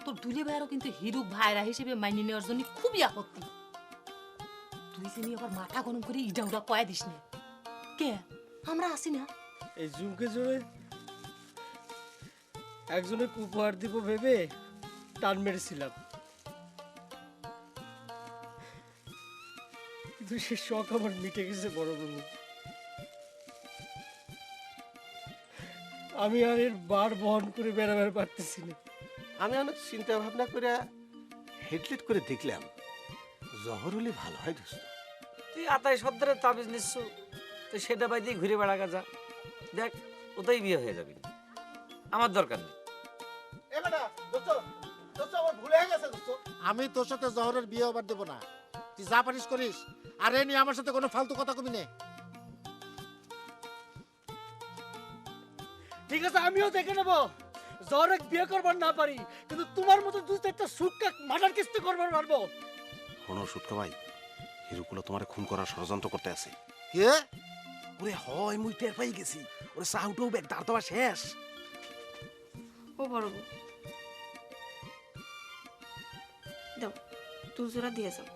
তোর দুলে ভাইয়েরও কিন্তু হিরুক ভাইরা হিসেবে মাইনে নেওয়ার জন্য খুবই আপত্তি। তুই যিনি আবার মাথা গরম করে ইডা উডা কয়া দিস না। কে আমরা আসি না? এই ঝুমকে জোরে একজনের উপহার দিব ভেবে টান মেরেছিলাম, কিন্তু সে শখ আমার মিটে গেছে বড় বাবু। আমি আর এর বার বহন করে বেড়াবার পারতেছি না। আমি অনেক চিন্তা ভাবনা করে হেডলিট করে দেখলাম জহর হলে ভালো হয় দোস্ত। তুই আতাই সর্দারের তাবিজ নিচ্ছ, তুই সেটা বাই দিয়ে ঘুরে বেড়া যা, দেখ ওটাই বিয়ে হয়ে যাবি, আমার দরকার নেই। আমি তোর সাথে জহরের বিয়ে হবার দেবো না, তুই যা পারিস করিস। আর এ নিয়ে আমার সাথে কোনো ফালতু কথা কবি নে। ঠিক আছে, আমিও দেখে নেবো জহরে বিয়ে করবার না পারি, কিন্তু তোমার মতো দু চারটা সুটকা মার্ডার কিস্তি করবার পারবো। শোনো সুটকা ভাই, হিরুকুলো তোমার খুন করার ষড়যন্ত্র করতে আছে। কে? ওরে হয় মুই টের পাই গেছি, ওরে সাউটাও ব্যাগ দাঁড় দেওয়া শেষ। ও বড় বউ, দাও তুলসুরা দিয়ে যাও।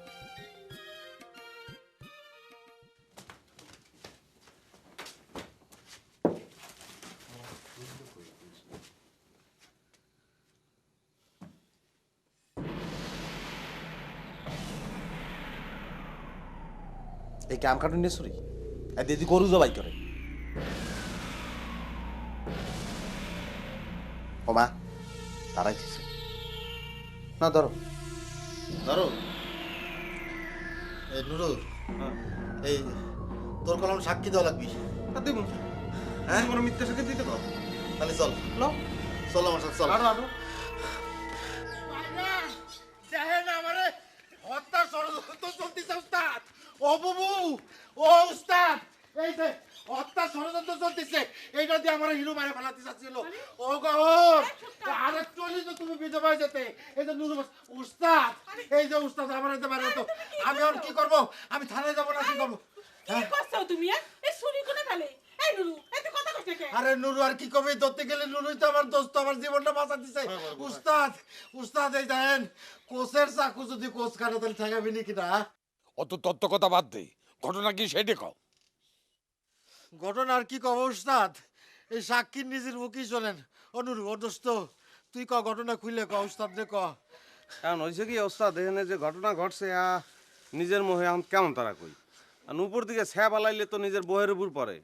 এই কাম কাটুন নে সরি আর দিদি গরু জবাই করে। ও মা তারাই দিছে না, ধরো ধরো। এই নুরুল, এই তোর কলম সাক্ষী দেওয়া লাগবি। দেব হ্যাঁ, কোনো মিথ্যা সাক্ষী দিতে পারো? তাহলে চল চল আমার সাথে চল। দেখেন আমারে হত্যা ষড়যন্ত্র চলতেছে উস্তাদ। ও বাবু, ও উস্তাদ, এই যে হত্যা ষড়যন্ত্র চলতেছে, এইটা দিয়ে আমার হিরো মারে ফেলাতে চাচ্ছিল। ও গহর, আরে চলি তো তুমি বিধবা যেতে। এই যে নুরু উস্তাদ, এই যে উস্তাদ আমার এতে মারে তো। আমি আর কি করব? আমি থানায় যাব না, কি করব? কি করছো তুমি? এই চুরি করে ফেলে। এই নুরু, এত কথা কইতে কে? আরে নুরু আর কি কবে ধরতে গেলে, নুরুই তো আমার দোস্ত, আমার জীবনটা বাঁচা দিছে। উস্তাদ, উস্তাদ এই দেখেন কোচের চাকু যদি কোচ কাটে তাহলে ঠেকাবি নাকি না? অত তত্ত্ব কথা বাদ দে, ঘটনা কি সেটা কও। ঘটনা আর কি কব উস্তাদ, এই সাক্ষীর নিজের মুখই শোনেন। অনুরু ও দোস্ত, তুই ক ঘটনা খুলে ক উস্তাদ রে ক। কারণ হয়েছে কি ওস্তাদ, এখানে যে ঘটনা ঘটছে নিজের মোহে আমি কেমন তারা কই। আর উপর দিকে ছ্যাপ আলাইলে তো নিজের বহের উপর পড়ে,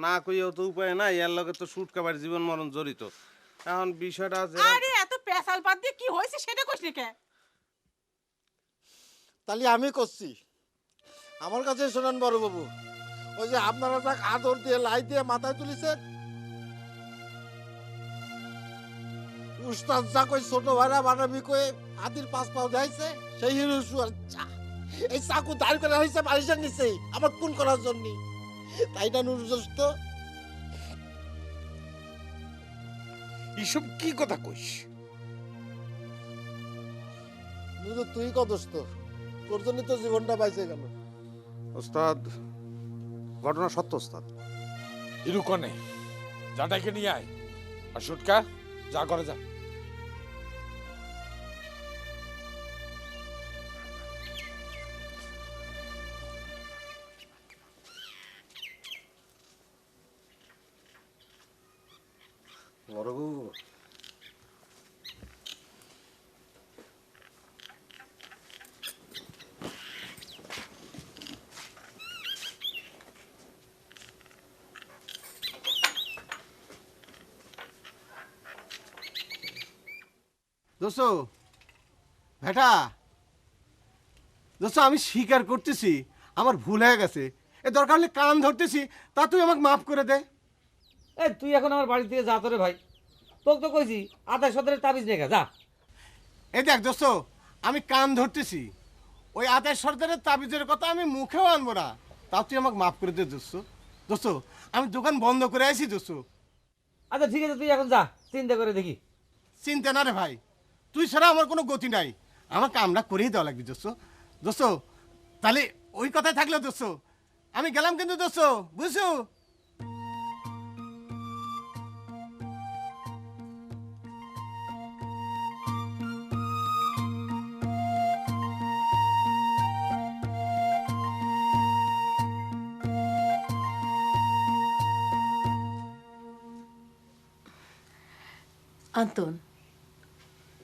না কইও তো উপায় নাই, এর লগে তো শুট কাবার জীবন মরণ জড়িত। এখন বিষয়টা আরে এত পেশাল বাদ দিয়ে কি হয়েছে সেটা কইছ কে? তাহলে আমি করছি, আমার কাছে শোনান বড় বাবু। ওই যে আপনারা যাক আদর দিয়ে লাই দিয়ে মাথায় তুলিছেন, উস্তাদ যা কই ছোট ভাইরা বানাবি কই হাতির পাঁচ পাও যাইছে, সেই হিরুসু আর এই চাকু দাঁড় করে হয়েছে বালিশের নিচে আমার খুন করার জন্য। তাই না নুরু দোস্ত? এসব কি কথা কইস? নুরু তুই ক দোস্ত, তোর জন্য তো জীবনটা বাইচে গেল। ওস্তাদ ঘটনা সত্য ওস্তাদ। হিরু কনে যাটাকে নিয়ে আয়, আর সুটকা যা করে যা। বড় বাবু, দোস্ত ভেটা, দোস্ত আমি স্বীকার করতেছি আমার ভুল হয়ে গেছে, এ দরকার হলে কান ধরতেছি, তা তুই আমাকে মাফ করে দে। এই তুই এখন আমার বাড়ি থেকে যা তোরে ভাই, তোকে তো কইছি আতাই সর্দারের তাবিজ নিয়ে যা। এই দেখ দোস্ত, আমি কান ধরতেছি, ওই আদেশ সরকারের তাবিজের কথা আমি মুখেও আনবো না, তাও তুই আমাকে মাফ করে দে দোস্ত। দোস্ত আমি দোকান বন্ধ করে আইছি দোস্ত। আচ্ছা ঠিক আছে, তুই এখন যা, চিন্তা করে দেখি। চিন্তা না রে ভাই, তুই ছাড়া আমার কোনো গতি নাই, আমার কামটা করেই দেওয়া লাগবে দোস্ত। দোস্ত তাহলে ওই কথাই থাকলো দোস্ত, আমি গেলাম কিন্তু দোস্ত, বুঝছো? আন্তন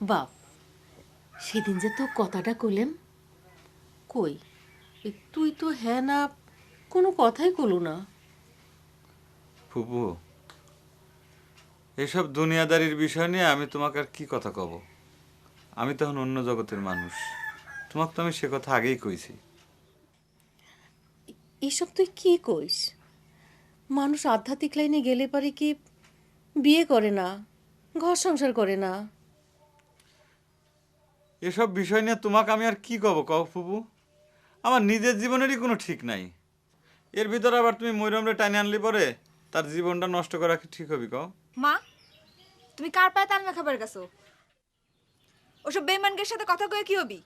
বাপ, সেদিন যে তো কথাটা কইলেন, কই তুই তো হ্যাঁ না কোনো কথাই কলু না। ফুপু, এসব দুনিয়াদারির বিষয় নিয়ে আমি তোমাকে আর কি কথা কব? আমি তখন অন্য জগতের মানুষ, তোমাকে তো আমি সে কথা আগেই কইছি। এসব তুই কি কইস? মানুষ আধ্যাত্মিক লাইনে গেলে পারে কি বিয়ে করে না, ঘর সংসার করে না? এসব বিষয় নিয়ে তোমাকে আমি আর কি কব কও ফুপু? আমার নিজের জীবনেরই কোনো ঠিক নাই, এর ভিতরে আবার তুমি ময়ূরমরে টাইনে আনলি পরে তার জীবনটা নষ্ট করা কি ঠিক হবে কও? মা, তুমি কার পায়ে তাল খাবার গেছো? ওসব বেইমানদের সাথে কথা কয়ে কি হবি?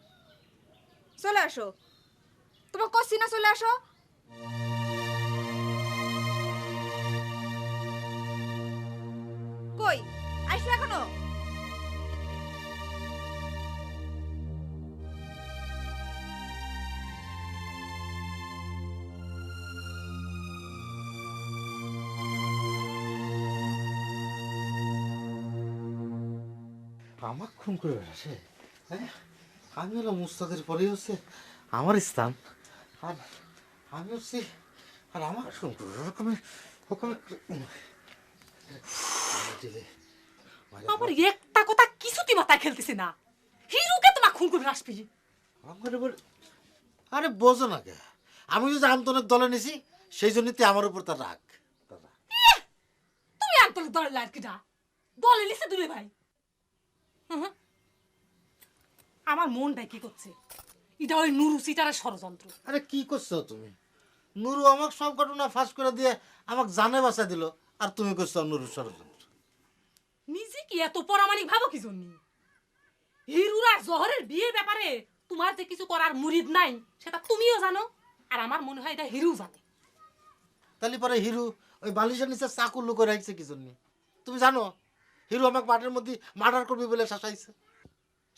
চলে আসো, তোমার কষি না, চলে আসো। কই আইসো এখনো? আমার খুন করে বেড়াছে, হ্যাঁ? আমি হলাম মুস্তাদের পরেই হচ্ছে আমার স্থান, আর আমি হচ্ছি, আর আমার খুন করবে ওরকমের আমার একটা কথা কিছুতে মাথায় খেলতেছে না। হিরুকে তোমার খুন করে আসবি? আরে বোঝো না কে, আমি যদি আন্তনিক দলে নিছি সেই জন্যই তো আমার উপর তার রাগ। তুমি আন্তরিক দলের লাইট কিনা দলে লিখে দিলে ভাই। আমার মনটাই কি করছে, এটা ওই নুরু সিটারের ষড়যন্ত্র। আরে কি করছো তুমি? নুরু আমাকে সব ঘটনা ফাঁস করে দিয়ে আমাকে জানে বাঁচা দিল, আর তুমি করছো নুরু ষড়যন্ত্র। নিজে কি এত পরামানিক ভাবো কি জন্য? হিরুর আর জহরের বিয়ের ব্যাপারে তোমার যে কিছু করার মুরিদ নাই সেটা তুমিও জানো, আর আমার মনে হয় এটা হিরু জানে। তাহলে পরে হিরু ওই বালিশের নিচে চাকু লুকো রাখছে কি জন্য? তুমি জানো হিরু আমাকে মাঠের মধ্যে মার্ডার করবি বলে শাসাইছে।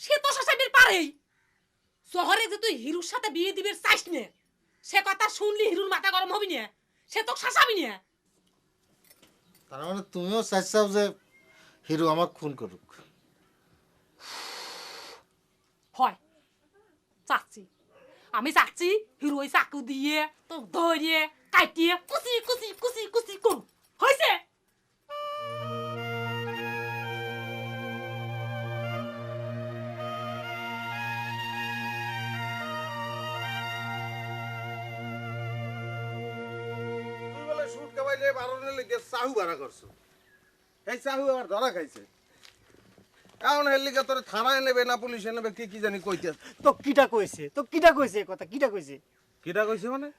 সে তো শাসাইবের পারেই। জহরে যে তুই হিরুর সাথে বিয়ে দিবে চাইস নে, সে কথা শুনলি হিরুর মাথা গরম হবি না, সে তো শাসাবি না। তার মানে তুমিও চাইছাও যে হিরু আমাকে খুন করুক? হয় চাচ্ছি, আমি চাচ্ছি হিরু ওই চাকু দিয়ে তো ধরিয়ে কাটিয়ে কুচি কুচি কুচি কুচি করু। হয়েছে? তুই বলে শুট কাবাইলে বারণের লেগে চাহু ভাড়া করছো, এই চাহু আবার ধরা খাইছে। এখন হের লিগে তোর থানায় নেবে না পুলিশে নেবে কি কি জানি কইতে। তো কিটা কইছে, তো কিটা কইছে এ কথা, কিটা কইছে? কিটা কইছে মানে?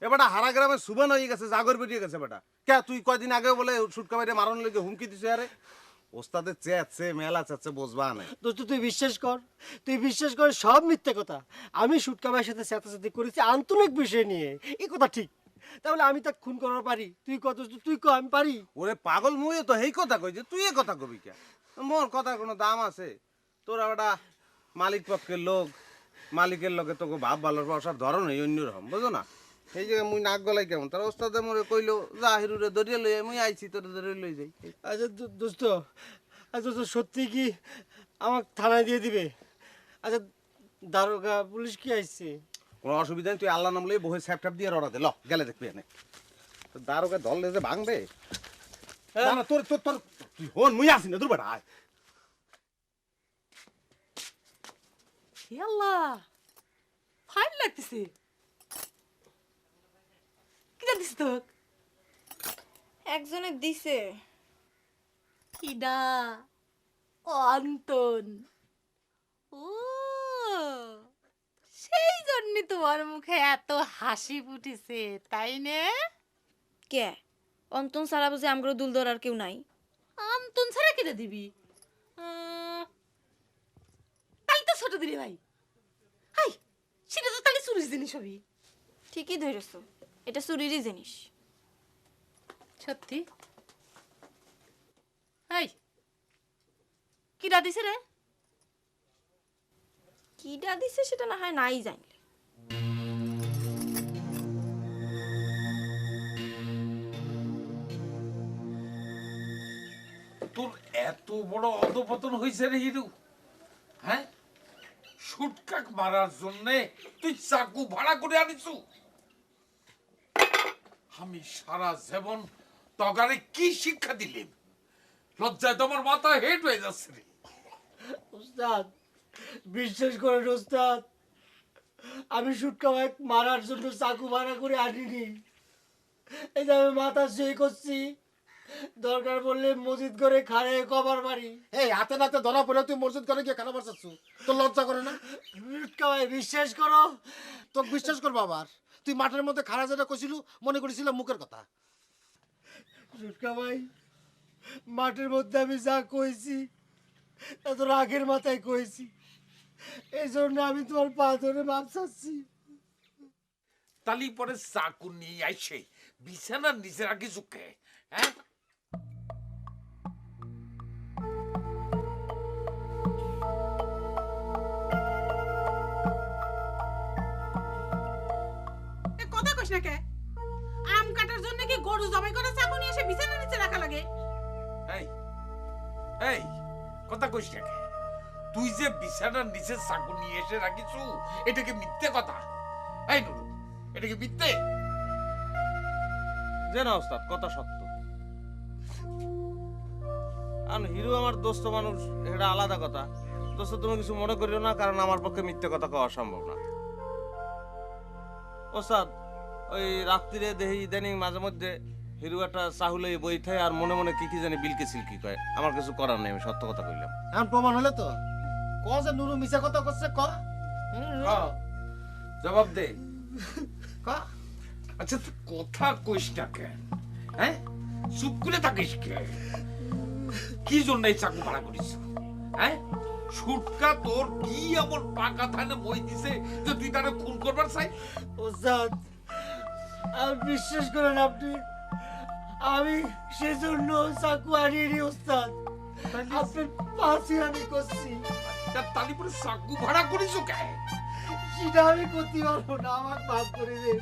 এবারটা হারা গ্রামে সুবান হয়ে গেছে, জাগর বেরিয়ে গেছে বেটা। কে তুই কয়দিন আগে বলে শুট কাবাইলে মারণ লেগে হুমকি দিছে? আরে ওস্তাদের চেচ্ছে মেলা চাচ্ছে বুঝবা না। দোস্ত তুই বিশ্বাস কর, তুই বিশ্বাস কর, সব মিথ্যে কথা। আমি সুটকা ভাইয়ের সাথে চেতাচেতি করেছি আন্তরিক বিষয় নিয়ে, এই কথা ঠিক। তাহলে আমি তাকে খুন করার পারি? তুই কত, তুই ক আমি পারি? ওরে পাগল মুয়ে তো এই কথা কইছে, তুই এ কথা কবি কে? মোর কথার কোনো দাম আছে? তোরা বেটা মালিক পক্ষের লোক, মালিকের লোকে তোকে ভাব ভালোর বসার ধরনই অন্যরকম, বুঝো না? সেই জায়গায় মুই নাক গলাই কেমন, তার ওস্তাদে মোরে কইলো যা হিরুরে ধরিয়ে লই, মুই আইছি তোরে ধরে লই যাই। আচ্ছা দোস্ত, আচ্ছা দোস্ত সত্যি কি আমাকে থানায় দিয়ে দিবে? আচ্ছা দারোগা পুলিশ কি আসছে? কোনো অসুবিধা নেই, তুই আল্লাহ নাম লই বহে স্যাপট্যাপ দিয়ে রড়া দে, ল গেলে দেখবি এনে তো দারোগা ধরলে যে ভাঙবে। না না, তোর তোর তোর তুই হন, মুই আসি না, তোর বেটা আয়। আল্লাহ, ফাইন লাগতেছে। কিটা দিস তো? একজনে দিছে। কিডা? অন্তন। ও, সেই জন্য তোমার মুখে এত হাসি ফুটেছে, তাই না? কে? অন্তন সারা বুঝে আমগুলো দুল ধরার কেউ নাই। অন্তন ছাড়া কিটা দিবি? তাহলে তো ছোট দিলি ভাই। হাই, সেটা তো তাহলে চুরির জিনিস হবি। ঠিকই ধরেছো, এটা চুরিরই জিনিস। সত্যি? হাই, কিটা দিছে রে? কিটা দিছে সেটা না হয় নাই জানলে। তোর এত বড় অধপতন হয়েছে রে হিরু, হ্যাঁ? সুটকাক মারার জন্য তুই চাকু ভাড়া করে আনিছু? আমি সারা জীবন তগারে কি শিক্ষা দিলাম? লজ্জায় তোমার মাথা হেট হয়ে যাচ্ছে রে। উস্তাদ, বিশ্বাস করেন উস্তাদ, আমি সুটকা ভাই মারার জন্য চাকু ভাড়া করে আনিনি। এই যে আমি মাথা শুয়ে করছি, দরকার পড়লে মসজিদ করে খাড়ে কবার মারি। এই হাতে নাতে ধরা পড়ে তুই মসজিদ করে গিয়ে কেন বাঁচাচ্ছ? তোর লজ্জা করে না? সুটকা ভাই বিশ্বাস করো। তোকে বিশ্বাস করবো আবার? তুই মাঠের মধ্যে খাড়া যেটা কইছিল মনে করেছিলাম মুখের কথা। সুটকা ভাই, মাঠের মধ্যে আমি যা কইছি তা তো রাগের মাথায় কইছি, এই জন্য আমি তোমার পা ধরে মাপ চাচ্ছি। তালি পরে চাকু নিয়ে আইসে বিছানার নিচে রাখি চুকে, হ্যাঁ? কথা কইস না কে? আম কাটার জন্য কি গরু জবাই করা চাকু নিয়ে এসে বিছানার নিচে রাখা লাগে? এই এই কথা কইস না কে? তুই যে বিছানার নিচে চাকু নিয়ে এসে রাখিছু, এটা কি মিথ্যে কথা? এই নুরু, এটা কি মিথ্যে? যে না ওস্তাদ, কথা সত্য। আর হিরো আমার দোস্ত মানুষ, এটা আলাদা কথা। দোস্ত তুমি কিছু মনে করিও না, কারণ আমার পক্ষে মিথ্যে কথা কওয়া সম্ভব না। ওস্তাদ, ওই রাত্রিরে দেখি ইদানিং মাঝে মধ্যে হিরো একটা চাহুলে বই থাকে আর মনে মনে কি কি জানি বিলকে সিলকি কয়। আমার কিছু করার নেই, আমি সত্য কথা কইলাম। এখন প্রমাণ হলে তো ক যে নুরু মিছা কথা করছে, ক জবাব দে। ক। আচ্ছা তুই কথা কইস না কেন? হ্যাঁ, চুপ করে থাকিস কে? কি জন্য এই চাকু ভাড়া করিস? হ্যাঁ, সুটকা তোর কি এমন পাকা থানে মই দিছে যে তুই তারে খুন করবার চাই? ওস্তাদ, আর বিশ্বাস করেন আপনি, আমি সেজন্য চাকু আনিনি ওস্তাদ, আপনার পাশে আমি করছি। তালি পরে চাকু ভাড়া করিস কে? সেটা আমি করতে পারবো না, আমার মাফ করে দেন।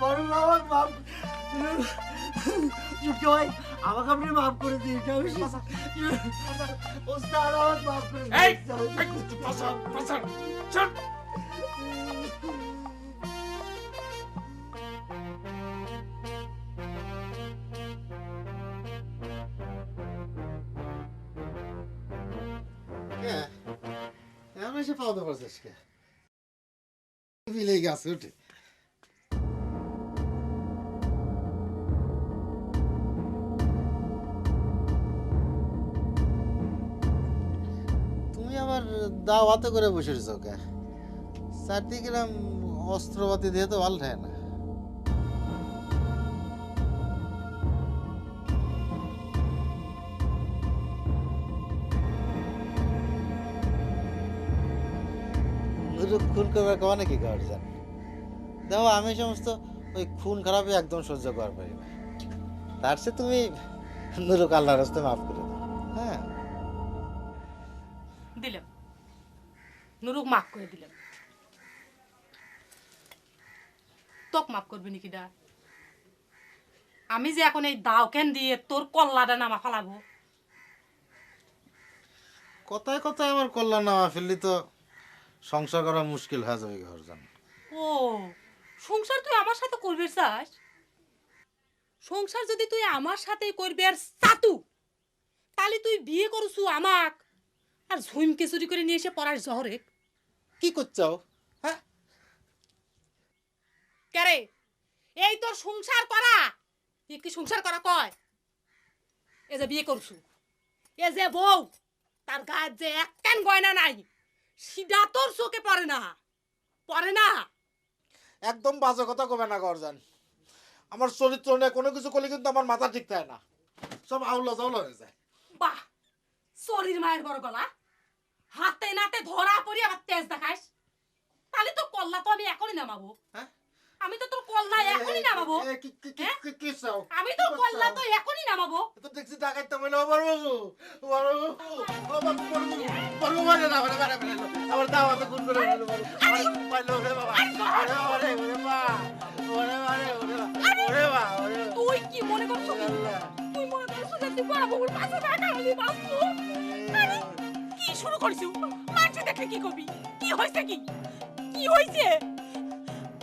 বরং আমার মাফ, সুটকা ভাই আমাকে আপনি মাফ করে দিন। ওস্তাদ আমাকে মাফ করে এই, দিন। এই, পাশা, পাশা, চল। এখন এসে পাওয়া দাওয়া করছিস কে? মিলে গেছে উঠে। তুমি আবার দাওয়াতে করে বসেছ কে? চারদিকে অস্ত্রপাতি দিয়ে তো ভালো থাকে না। খুন করবার কেমন কি কর জান? দেখো আমি সমস্ত ওই খুন খারাপই একদম সহ্য করার পারি না। তার সে তুমি নুরুক আল্লাহর রাস্তায় মাফ করে দাও। হ্যাঁ, দিলাম, নুরুক মাফ করে দিলাম। তোক মাফ করবি নাকি ডা? আমি যে এখন এই দাও কেন দিয়ে তোর কল্লাটা নামা ফালাবো? কথায় কথায় আমার কল্যাণ নামা ফেললি তো সংসার করা মুশকিল হয়ে যাবে ঘর জান। ও, সংসার তুই আমার সাথে করবি চাস? সংসার যদি তুই আমার সাথে করবি আর সাতু, তাহলে তুই বিয়ে করছু আমাক আর ঝুমকে চুরি করে নিয়ে এসে পড়ার জহরে কি করছাও? হ্যাঁ, কেরে এই তোর সংসার করা? তুই কি সংসার করা কয়? এ যে বিয়ে করছু, এ যে বউ, তার গায়ে যে একখান গয়না নাই, সিধা তোর চোখে পড়ে না, পড়ে না? একদম বাজে কথা কবে না গরজান। আমার চরিত্র নিয়ে কোনো কিছু করলে কিন্তু আমার মাথা ঠিক থাকে না, সব আউলা জাউলা হয়ে যায়। বাহ, শরীর মায়ের বড় গলা, হাতে নাতে ধরা পড়ি আবার তেজ দেখাস। তাহলে তো কল্লা তো আমি এখনই নামাবো। হ্যাঁ, আমি তো তোর কল্লা এখনই নামাবো। কি চাও? আমি তো কল্লা তো এখনই নামাবো। তো দেখছি ডাকাইতে বলে আমার বাবু, বড় মানে না মানে মানে আমার দাও তো গুণ করে বলো বলো পাইলো রে বাবা, আরে বাবা রে, ওরে মা, ওরে বাবা, ওরে বাবা, ওরে। তুই কি মনে করছিস? তুই মনে করছিস যে তুই বড় বউর পাশে থাকা হলি বাসু? করছু মানুষ দেখে কি কবি কি হইছে কি কি হইছে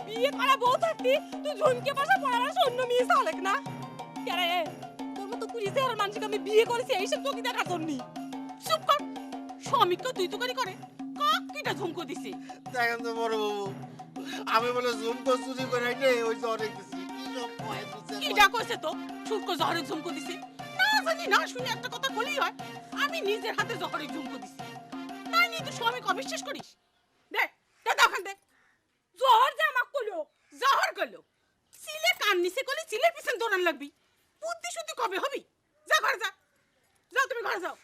বিয়ে করা বউ থাকতে তুই ঝুমকে পাশা পড়াবার অন্য মেয়ে চালেক না কেরে তোর মতো কুড়িতে আর মানুষকে আমি বিয়ে করেছি এইসব তোকে দেখার জন্য চুপ কর স্বামীকে তুই তো করে কিটা ঝুমকো দিছে দেখেন তো বড় বাবু আমি বলে ঝুমকো চুরি করে নে ওই যে অনেক দিছি কি সব কয় তুই কিটা কইছে তো শুটকো জহরে ঝুমকো দিছে না জানি না শুনে একটা কথা বলি হয় আমি নিজের হাতে জহরে ঝুমকো দিছি তাই নিয়ে তুই স্বামীকে অবিশ্বাস করিস দেখ দেখান দেখ জহর যে আমাক কইলো জহর কইলো চিলে কান নিছে কইলে চিলের পিছন দৌড়ান লাগবি বুদ্ধি শুদ্ধি কবে হবি যা ঘরে যা যাও তুমি ঘরে যাও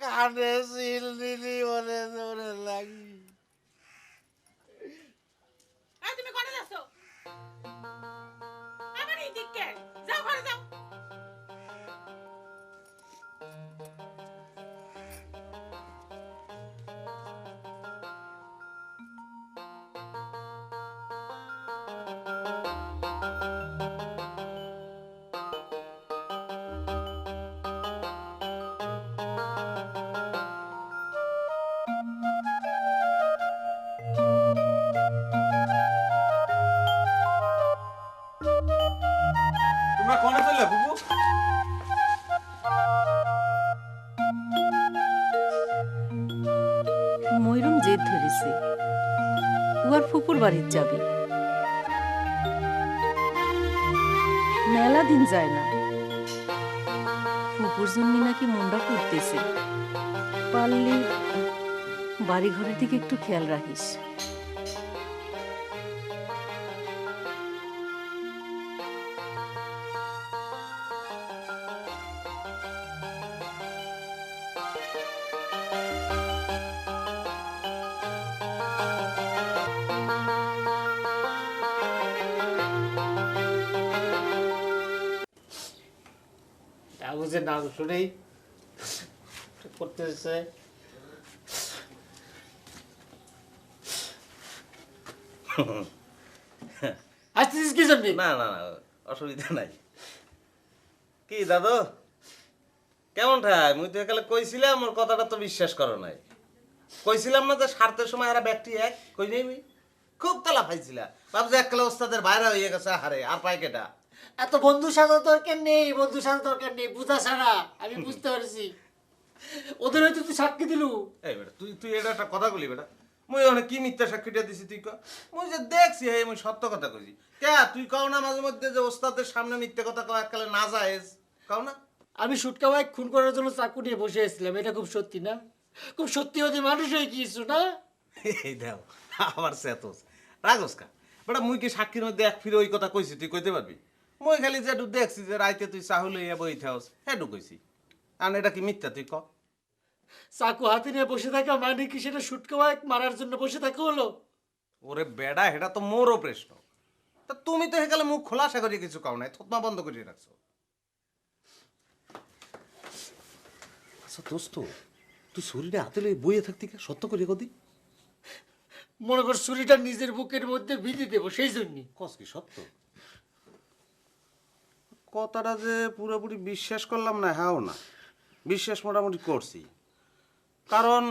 কানে সিল দিলি বলে ধরে লাগি এই তুমি ঘরে যাচ্ছো আমার এই দিকে যাও ঘরে যাও তোমরা কোনে চলে ফুপু? ময়ূরম জেদ ধরেছে উহার ফুপুর বাড়ির যাবে মেলা দিন যায় না ফুপুর জন্য নাকি মনটা করতেছে পারলে বাড়ি ঘরের দিকে একটু খেয়াল রাখিস বুঝে নাম শুনেই করতেছে আসতেছিস কি জন্য? না না না অসুবিধা নাই। কি দাদু কেমন ঠাই? মুই তো একালে কইছিলাম, ওর কথাটা তো বিশ্বাস করো নাই। কইছিলাম না যে স্বার্থের সময় এরা ব্যক্তি এক কই নেই আমি খুব তালা পাইছিলা ভাবছি এককালে ওস্তাদের বাইরে হয়ে গেছে। হারে আর পাই কেটা? এত বন্ধু সাজা দরকার নেই, বন্ধু সাজা দরকার নেই, বুঝা ছাড়া আমি বুঝতে পারছি। ওদের হয়তো তুই সাক্ষী দিলু। এই বেটা তুই তুই এটা একটা কথা বলি বেটা। মুই অনেক কি মিথ্যা সাক্ষীটা দিছি তুই ক? মুই যে দেখছি হে মুই সত্য কথা কইছি। কে তুই কও না মাঝে মধ্যে যে ওস্তাদের সামনে মিথ্যা কথা কও এককালে না যায়জ কও না? আমি সুটকা ভাই খুন করার জন্য চাকু নিয়ে বসে আসছিলাম, এটা খুব সত্যি না? খুব সত্যি হতে মানুষ হয়ে গিয়েছো না? এই দাও আবার সেতস রাগস কা বেটা। মুই কি সাক্ষীর মধ্যে এক ফিরে ওই কথা কইছি তুই কইতে পারবি? মুই খালি যেটু দেখছি যে রাইতে তুই চাহু লইয়া বই থাকস হেটু কইছি। আর এটা কি মিথ্যা তুই ক? চাকু হাতে নিয়ে বসে থাকা মানে কি সেটা সুটকা ভাই মারার জন্য বসে থাকা হলো? ওরে বেড়া এটা তো মোরও প্রশ্ন। তা তুমি তো হেকালে মুখ খোলাসা করে কিছু কাও নাই, থতমা বন্ধ করে রাখছো। আচ্ছা দোস্ত তুই শরীরে হাতে লই বইয়ে থাকতি কে? সত্য করে কদি। মনে কর ছুরিটা নিজের বুকের মধ্যে বিধি দেবো সেই জন্যই। কস কি সত্য? কথাটা যে পুরোপুরি বিশ্বাস করলাম না হ্যাঁ না, বিশ্বাস মোটামুটি করছি। কারণ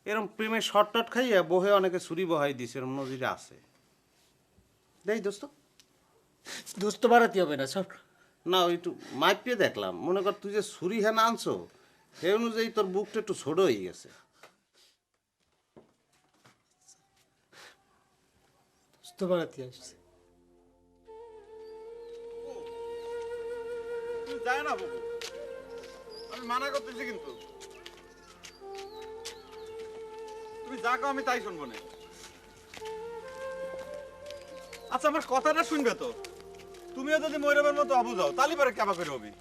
এরম প্রেমের শর্টটট খাইয়া বহে অনেকে ছুরি বহাই দিছে, এরম নজিরে আছে। দেই দোস্ত দোস্ত বাড়াতে হবে না সব। না ওই একটু মাইপিয়ে দেখলাম, মনে কর তুই যে ছুরি হ্যাঁ আনছো সে অনুযায়ী তোর বুকটা একটু ছোট হয়ে গেছে। দোস্ত বাড়াতে আসছে। যায় না বাবু, আমি মানা করতেছি কিন্তু তুমি যা কও আমি তাই শুনবো না। আচ্ছা আমার কথাটা শুনবে তো? তুমিও যদি ময়ূরের মতো অবু যাও তাহলে পরে কেবা করে হবি।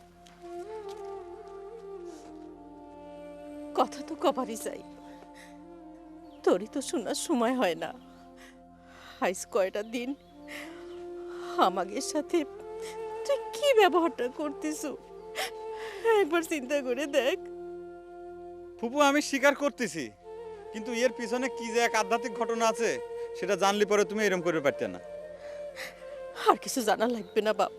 কথা তো কবারই চাই, তোরই তো শোনার সময় হয় না। আইস কয়টা দিন আমাদের সাথে তুই কি ব্যবহারটা করতেছ একবার চিন্তা করে দেখ। ফুপু আমি স্বীকার করতেছি, কিন্তু এর পিছনে কি যে এক আধ্যাত্মিক ঘটনা আছে সেটা জানলে পরে তুমি এরকম করে পারতে না। আর কিছু জানা লাগবে না বাপ,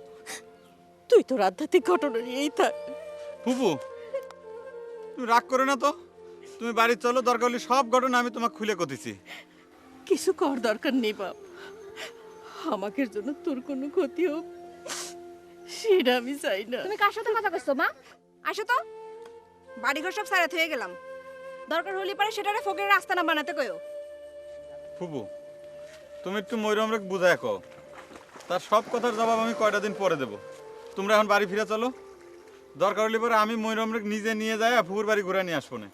তুই তোর আধ্যাত্মিক ঘটনা নিয়েই থাক। ফুপু তুমি রাগ করে না তো, তুমি বাড়ি চলো, দরকার হলে সব ঘটনা আমি তোমাকে খুলে কতেছি। কিছু কর দরকার নেই বাপ, আমাকে জন্য তোর কোনো ক্ষতি হোক সেটা আমি চাই না। তুমি কার সাথে কথা কইছো মা? আসো তো, বাড়িঘর সব সারাত হয়ে গেলাম, দরকার হলে পারে সেটারে ফকিরের আস্তানা বানাতে কইও। ফুপু তুমি একটু ময়ূরমরে বুঝায় কও, তার সব কথার জবাব আমি কয়টা দিন পরে দেবো। তোমরা এখন বাড়ি ফিরে চলো, দরকার হলে পরে আমি ময়ূরমরে নিজে নিয়ে যাই ফুপুর বাড়ি ঘুরে নিয়ে আসবো না।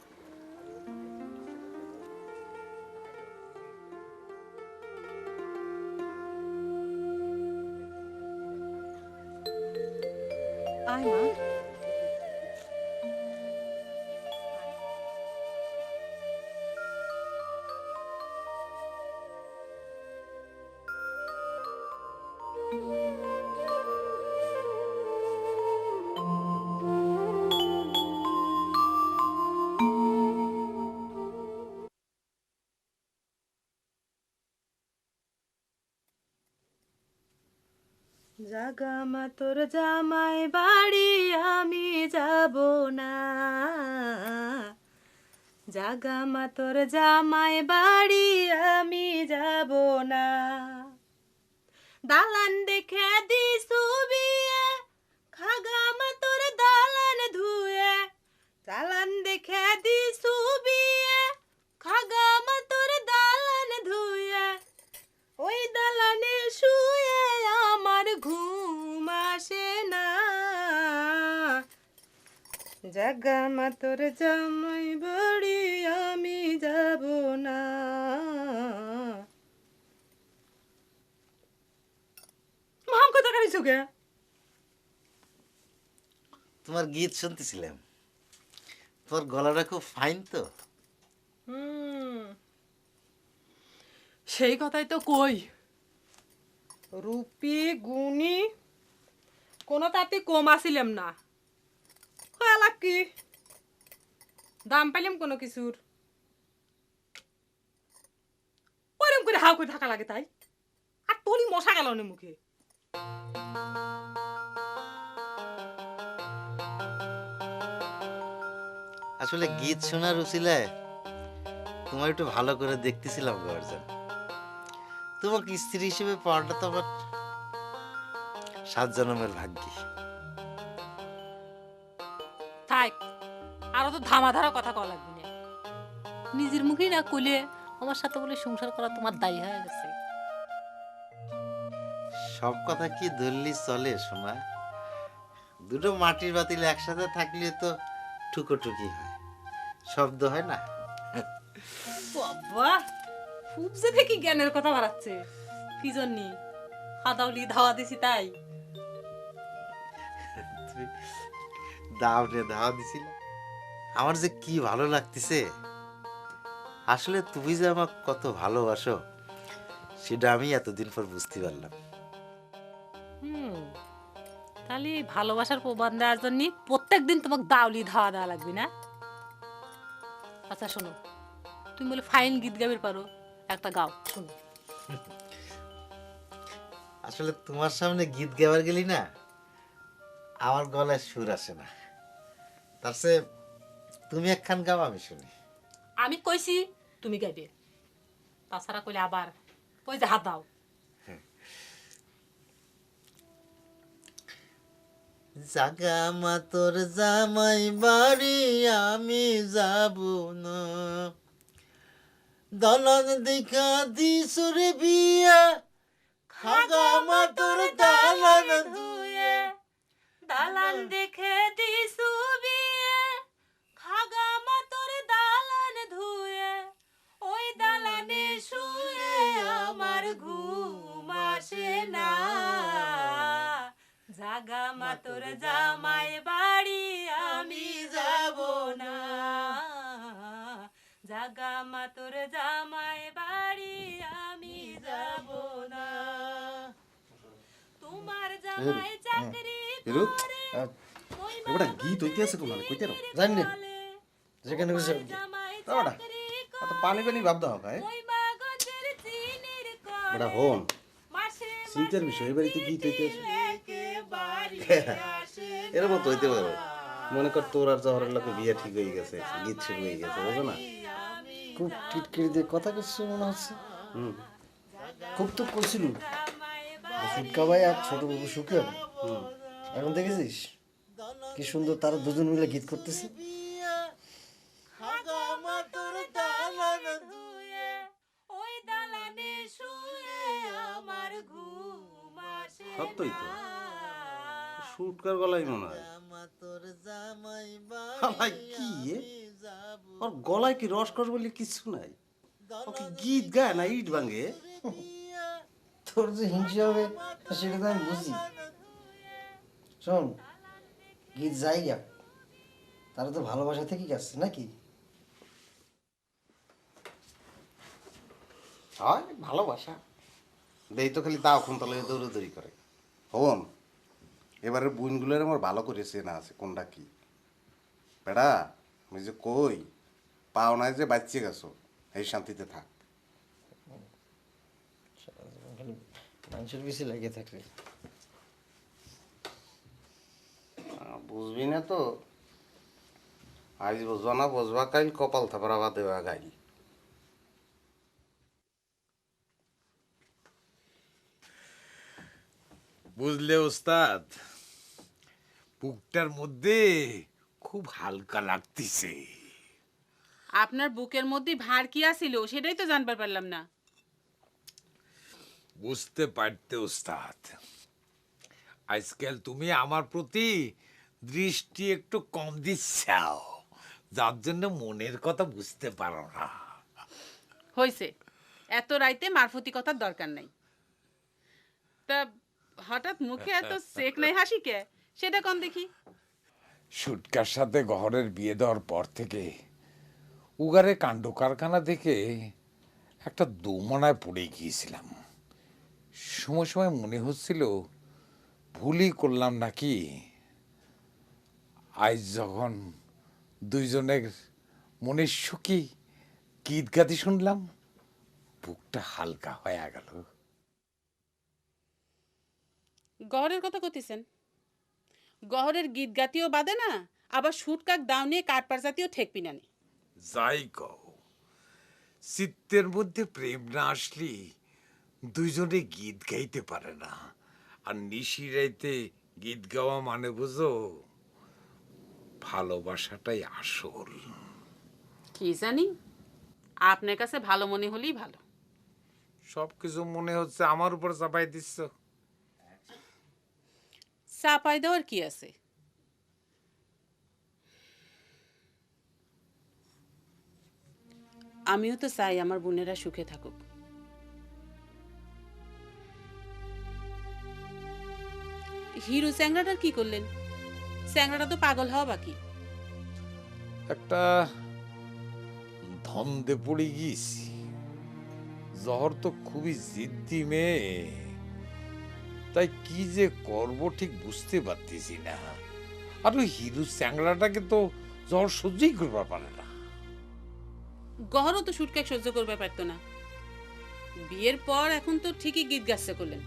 আয় মা। জাগামা তোর জামাই বাড়ি আমি যাব না, জাগামা তোর জামাই বাড়ি আমি যাব না, দালান দেখে দিছু বিয়ে খাগামা তোর দালান ধুয়ে, দালান দেখে দিছু বিয়ে খাগামা তোর দালান ধুয়ে, ওই দালানে শুয়ে আমার ঘুম আসে না, জাগামা তোর জামাই বাড়ি আমি যাব না। মাম কথা কারিছো কে? তোমার গীত শুনতেছিলাম, তোমার গলাটা খুব ফাইন তো। সেই কথাই তো কই, রূপী গুণী কোনো তাতে কম আসিলাম না, লাভ কি দাম পাইলাম কোনো কিছুর, ওরম করে হাও করে থাকা লাগে তাই, আর তোরই মশা গেল না মুখে। আসলে গীত শোনার উচিলায় তোমার একটু ভালো করে দেখতেছিলাম গর্জন। তোমাকে স্ত্রী হিসেবে পাওয়াটা তো আমার 7 জন্মের ভাগ্যি। থাক, আরো তো ধামাধারা কথা কওয়া লাগবে না, নিজের মুখেই না কইলে আমার সাথে বলে সংসার করা তোমার দায়ী হয়ে গেছে। সব কথা কি ধরলি চলে শোনা? দুটো মাটির বাতিল একসাথে থাকলে তো ঠুকোঠুকি হয়, শব্দ হয় না। বাবা খুব যে দেখি জ্ঞানের কথা বাড়াচ্ছে, কি জন্যে হাদাউলি ধাওয়া দিছি তাই? দাওনে ধাওয়া দিছিল, আমার যে কি ভালো লাগতেছে। আসলে তুমি যে আমাকে কত ভালোবাসো সেটা আমি এতদিন পর বুঝতে পারলাম। তাহলে ভালোবাসার প্রমাণ দেওয়ার জন্য প্রত্যেকদিন তোমাকে দাউলি ধাওয়া দেওয়া লাগবে না? আচ্ছা শোনো, তুমি বলে ফাইন গীত গাবের পারো, একটা গাও শুনো। আসলে তোমার সামনে গীত গাবার গেলি না আমার গলায় সুর আসে না, তার চেয়ে তুমি একখান গাও আমি শুনি। আমি কইছি তুমি গাইবে, তাছাড়া কইলে আবার ওই যে হাত দাও। জাগামা তোর জামাই বাড়ি আমি যাব না, দলন দেখা দিসুরে বিয়া খাগামা তোর দালান ধুয়ে, দালান দেখে দিছু বিয়ে খাগামা তোর দালান ধুয়ে, ওই দালানে শুয়ে আমার ঘুম আসে না, জাগামা তোর জামাই বাড়ি আমি যাব না, জাগামা তোর জামাই বাড়ি আমি যাব না, তোমার জামাই চাকরি করে এবারে গীত হইতে আছে কোন কইতে রো জানি না যেখানে বসে তাওড়া এত পানি পানি ভাব দাও ভাই বড় হন চিন্তার বিষয় এবারে তো গীত হইতে আছে। এরকম তো হইতে পারে। মনে কর তোর আর জহরের লোকে বিয়ে ঠিক হয়ে গেছে, গীত শুরু হয়ে গেছে, বুঝো না? খুব টিটকিরি দিয়ে কথা করছে মনে হচ্ছে। হুম খুব তো করছিল সুটকা ভাই আর ছোট বাবু সুখে হবে। এখন দেখেছিস কি সুন্দর তারা দুজন মিলে গীত করতেছে। সত্যই তো, সুটকার গলাই মনে হয়। হালাই কি এ? ওর গলায় কি রসকস বলে কিছু নাই? ও কি গীত গায় না ইট ভাঙে? তোর যে হিংসা হবে সেটা তো আমি বুঝি। শোন, গীত যাই গা, তারা তো ভালোবাসা থেকেই গেছে নাকি? হয় ভালোবাসা দেই তো, খালি দাও খুন তলে দৌড়াদৌড়ি করে। হন এবারে বুনগুলোর আমার ভালো করে চেনা আছে কোনটা কি। বেড়া আমি যে কই পাও নাই যে বাচ্চে গেছো, এই শান্তিতে থাক। মানুষের বেশি লেগে থাকলে বুঝবি না তো, আজ বুঝবা না বুঝবা কাইল কপাল থাপড়া বা দেওয়া গাইল। বুঝলে ওস্তাদ, বুকটার মধ্যে খুব হালকা লাগতেছে। আপনার বুকের মধ্যে ভার কি আছিল সেটাই তো জানবার পারলাম না। বুঝতে পারতে ওস্তাদ, আজকাল তুমি আমার প্রতি দৃষ্টি একটু কম দিচ্ছাও, যার জন্য মনের কথা বুঝতে পারো না। হইছে, এত রাইতে মারফতি কথার দরকার নাই। তা হঠাৎ মুখে এত সেক নাই হাসি কে, সেটা কোন দেখি। সুটকার সাথে গহরের বিয়ে দেওয়ার পর থেকে উগারে কাণ্ড কারখানা দেখে একটা দোমনায় পড়ে গিয়েছিলাম। সময় সময় মনে হচ্ছিল ভুলই করলাম নাকি। আজ যখন দুইজনের মনের সুখী গীত গাতি শুনলাম, বুকটা হালকা হয়ে গেল। গহরের কথা কইতেছেন? গহরের গীত গাতিও বাদে না, আবার সুটকাক দাও নিয়ে কাটপার জাতীয় ঠেকপি না। যাই কও, চিত্তের মধ্যে প্রেম না আসলে দুইজনে গীত গাইতে পারে না। আর নিশি রাইতে গীত গাওয়া মানে বুঝো ভালোবাসাটাই আসল। কি জানি, আপনার কাছে ভালো মনে হলেই ভালো। সবকিছু মনে হচ্ছে আমার উপর চাপাই দিচ্ছ। চাপাই দেওয়ার কি আছে? আমিও তো চাই আমার বোনেরা সুখে থাকুক। হিরো চ্যাংড়াটার কি করলেন? চ্যাংড়াটা তো পাগল হওয়া বাকি। একটা ধন্দে পড়ে গিয়েছি। জহর তো খুবই জিদ্দি মেয়ে, তাই কি যে করব ঠিক বুঝতে পারতেছি না। আর ওই হিরু চ্যাংড়াটাকে তো জহর সহ্যই করবার পারে না। গহরও তো সুটকেক সহ্য করবে পারতো না। বিয়ের পর এখন তো ঠিকই গীত গাচ্ছে করলেন।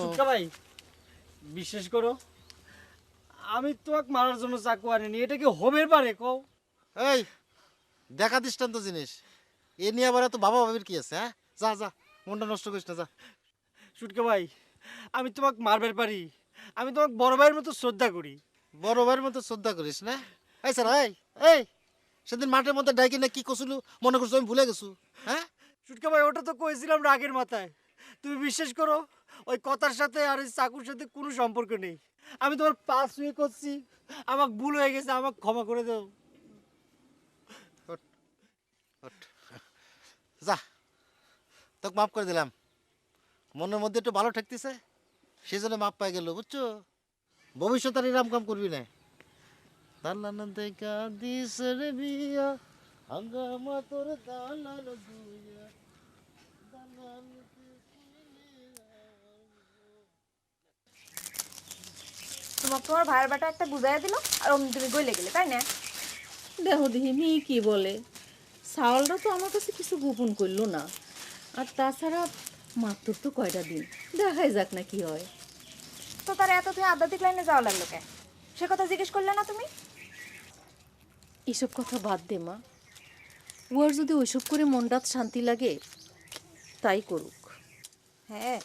সুটকা ভাই, বিশ্বাস করো আমি তোমাকে মারার জন্য চাকু আনিনি। এটা কি হবের পারে কও? এই দেখা দৃষ্টান্ত জিনিস, এ নিয়ে আবার এত বাবা ভাবির কি আছে? হ্যাঁ, যা যা, মনটা নষ্ট করিস না, যা। সুটকা ভাই, আমি তোমাকে মারবার পারি, আমি তোমাকে বড় ভাইয়ের মতো শ্রদ্ধা করি। বড় ভাইয়ের মতো শ্রদ্ধা করিস না? এই স্যার, এই এই সেদিন মাঠের মধ্যে ডাইকি না কি করছিল মনে করছো আমি ভুলে গেছো? হ্যাঁ সুটকা ভাই, ওটা তো কইছিলাম রাগের মাথায়। তুমি বিশ্বাস করো ওই কথার সাথে আর ওই চাকুর সাথে কোনো সম্পর্ক নেই। আমি তোমার পা ছুঁয়ে করছি, আমাকে ভুল হয়ে গেছে, আমাকে ক্ষমা করে দাও। যা, তোকে মাফ করে দিলাম। মনের মধ্যে একটু ভালো ঠেকতেছে, সেই জন্য মাপ পাই গেল, বুঝছো? ভবিষ্যতে আর এরম কাম করবি না। দালান দেখা দিস রে বিয়া, হাঙ্গামা তোর দালান দুইয়া, দালান তোমাকে তোমার ভাইয়ের বেটা একটা বুঝাইয়া দিল আর অমনি তুমি গইলে গেলে, তাই না? দেখো দেখি মেয়ে কি বলে। সাওয়ালটা তো আমার কাছে কিছু গোপন করলো না। আর তাছাড়া মাত্র তো কয়টা দিন, দেখাই যাক না কি হয়। তো তার এত তুই আধ্যাত্মিক লাইনে যাওয়া লাগলো কেন? সে কথা জিজ্ঞেস করলে না তুমি? এসব কথা বাদ দে মা। ওর যদি ওইসব করে মনটা শান্তি লাগে তাই করুক। হ্যাঁ,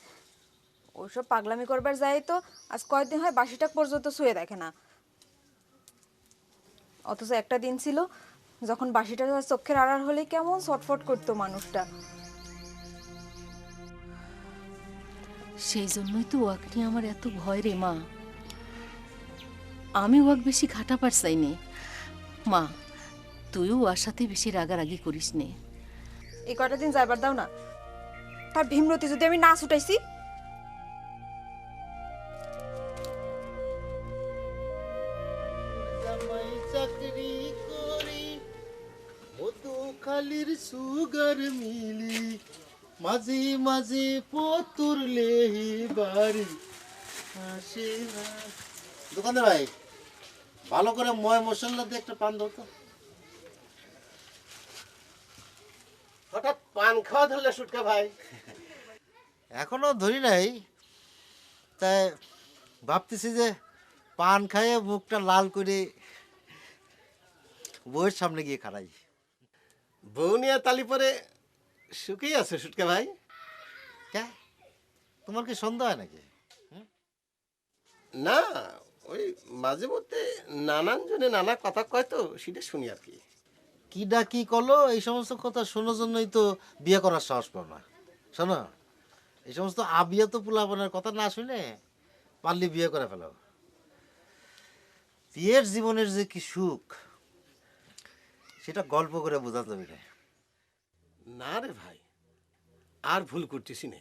ওইসব পাগলামি করবার যাই তো আজ কয়েকদিন হয় বাসিটাক পর্যন্ত শুয়ে দেখে না। অথচ একটা দিন ছিল যখন বাসিটা চোখের আড়ার হলে কেমন ছটফট করতো মানুষটা। সেই জন্যই তো ওয়াক নিয়ে আমার এত ভয় রে মা। আমি ওয়াক বেশি ঘাটা পারছাই নে। মা তুইও ওর সাথে বেশি রাগারাগি করিস নে। এই কয়টা দিন যাইবার দাও না। তার ভীমরতি যদি আমি না ছুটাইছি, জামাই চাকরি করি মধুখালীর সুগার মিলি মাঝে মাঝে পতুর লেহি বাড়ি আসে না। দোকানদার ভাই, ভালো করে ময় মশলা দিয়ে একটা পান দাও তো। হঠাৎ পান খাওয়া ধরলে সুটকা ভাই? এখনো ধরি নাই, তাই ভাবতেছি যে পান খাইয়ে মুখটা লাল করে বউয়ের সামনে গিয়ে খাড়াই। বউ নিয়ে তালি পরে শুকিয়ে আছে সুটকা ভাই। কে, তোমার কি সন্দেহ হয় নাকি? না, ওই মাঝে মধ্যে নানান জনে নানা কথা কয় তো, সেটা শুনি আর কি। কিডা কি করলো এই সমস্ত কথা শোনার জন্যই তো বিয়ে করার সাহস পাও না। শোনো, এই সমস্ত আবিয়া তো পোলাপনের কথা না শুনে পারলে বিয়ে করে ফেলো। বিয়ের জীবনের যে কি সুখ সেটা গল্প করে বোঝা যাবে না। না রে ভাই, আর ভুল করতেছি না,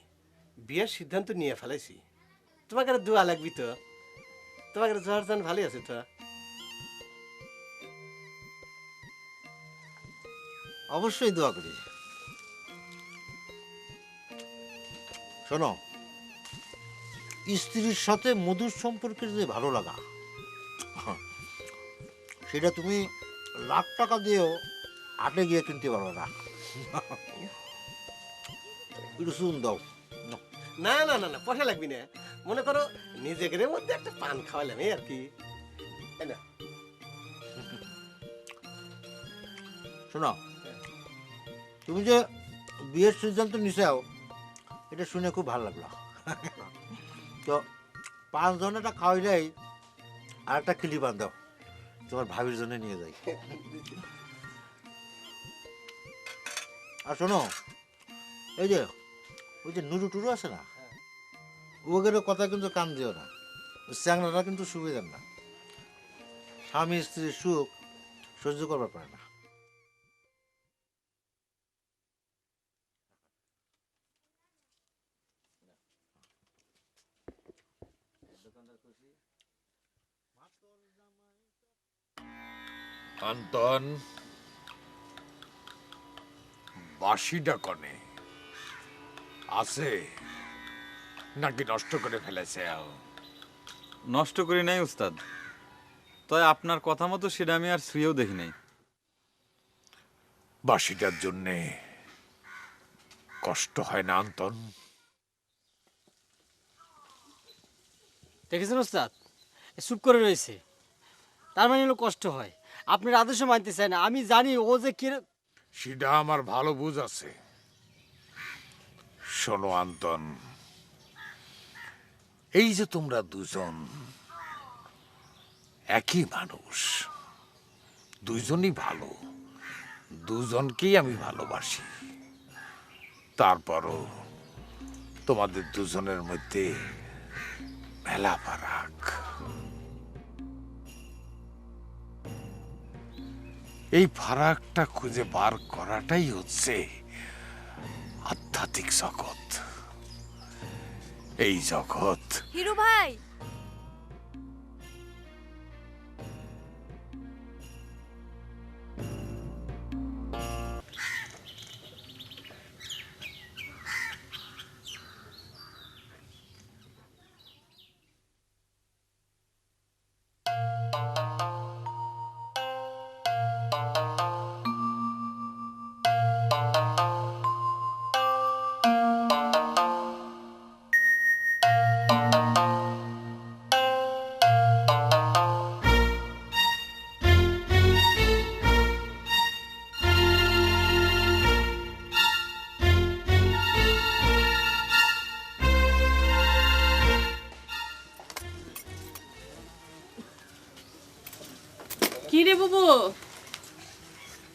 বিয়ের সিদ্ধান্ত নিয়ে ফেলাইছি। তোমাকে আর দোয়া লাগবি তো, তোমাকে জ্বর জান ভালোই আছে তো? অবশ্যই দোয়া করি। শোনো, স্ত্রীর সাথে মধুর সম্পর্কের যে ভালো লাগা, সেটা তুমি লাখ টাকা দিয়েও হাটে গিয়ে কিনতে পারবে না। একটু শুন দাও। না না না না, পয়সা লাগবি না। মনে করো নিজেদের মধ্যে একটা পান খাওয়ালাম এই আর কি, তাই না? শোনো, তুমি যে বিয়ের সিদ্ধান্ত নিছাও এটা শুনে খুব ভালো লাগলো। তো 5 জনেরটা খাওয়াইলেই আর একটা কিলি বান্ধাও, তোমার ভাবির জন্য নিয়ে যাই। আর শোনো, এই যে ওই যে নুরু টুরু আছে না, ওদের কথা কিন্তু কান দিও না। চ্যাংড়াটা কিন্তু সুবিধার না, স্বামী স্ত্রীর সুখ সহ্য করবার পারে না। আন্তন, বাসিটা কনে আছে নাকি নষ্ট করে ফেলেছে? নষ্ট করি নাই উস্তাদ, তাই আপনার কথা মতো সেটা আমি আর শুয়েও দেখি নাই। বাসিটার জন্যে কষ্ট হয় না আন্তন? দেখেছেন ওস্তাদ, চুপ করে রয়েছে, তার মানে হলো কষ্ট হয়। আপনার আদেশও মানতে চায় না। আমি জানি ও যে কি। সেটা আমার ভালো বুঝ আছে। শোনো আন্তন, এই যে তোমরা দুজন একই মানুষ, দুইজনই ভালো, দুজনকেই আমি ভালোবাসি। তারপরও তোমাদের দুজনের মধ্যে মেলা ফারাক। এই ফারাকটা খুঁজে বার করাটাই হচ্ছে আধ্যাত্মিক জগৎ। এই জগৎ হিরু ভাই,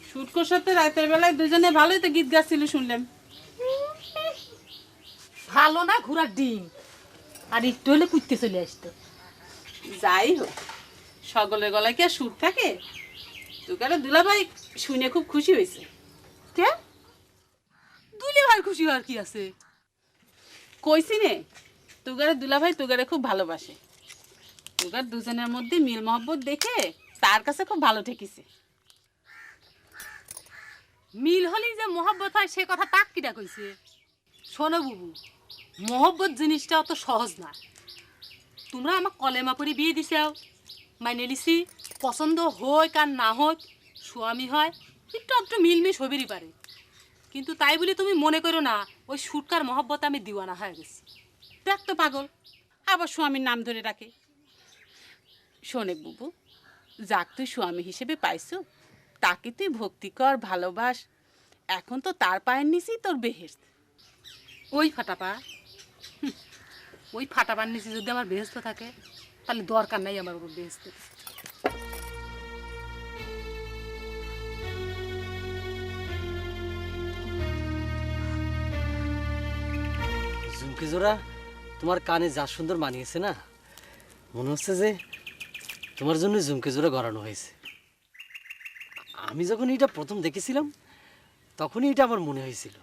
শুটকোর সাথে রাতের বেলায় দুজনে ভালোই তো গীত গাচ্ছিল শুনলাম। ভালো না ঘোড়ার ডিম, আর একটু হলে কুইতে চলে আসতো। যাই হোক, সকলের গলায় কি আর সুর থাকে? তোকারে দুলাভাই শুনে খুব খুশি হয়েছে। কে দুলে ভাই খুশি হওয়ার কি আছে? কইছি নে, তোগারে দুলাভাই তোগারে খুব ভালোবাসে। তোগার দুজনের মধ্যে মিল মহব্বত দেখে তার কাছে খুব ভালো ঠেকিছে। মিল হলেই যে মোহব্বত হয় সে কথা তাক কিটা কইছে? শোনো বুবু, মোহব্বত জিনিসটা অত সহজ না। তোমরা আমার কলেমা করে বিয়ে দিছাও, মাইনে লিছি, পছন্দ হোক আর না হোক, স্বামী হয় একটু একটু মিলমিশ হবেরই পারে। কিন্তু তাই বলে তুমি মনে করো না ওই সুটকার মহব্বত আমি দিওয়ানা হয়ে গেছি। দেখ তো পাগল, আবার স্বামীর নাম ধরে রাখে। শোনে বুবু, যাক তুই স্বামী হিসেবে পাইছো, তাকে তুই ভক্তি কর, ভালোবাস। এখন তো তার পায়ের নিচেই তোর বেহেশত। ওই ফাটাপা, ওই ফাটাপার নিচে যদি আমার বেহেস্ত থাকে তাহলে দরকার নাই আমার উপর বেহেস্ত। ঝুমকি জোড়া তোমার কানে যা সুন্দর মানিয়েছে না, মনে হচ্ছে যে তোমার জন্য ঝুমকি জোড়া গড়ানো হয়েছে। আমি যখন এটা প্রথম দেখেছিলাম তখনই এটা আমার মনে হয়েছিল,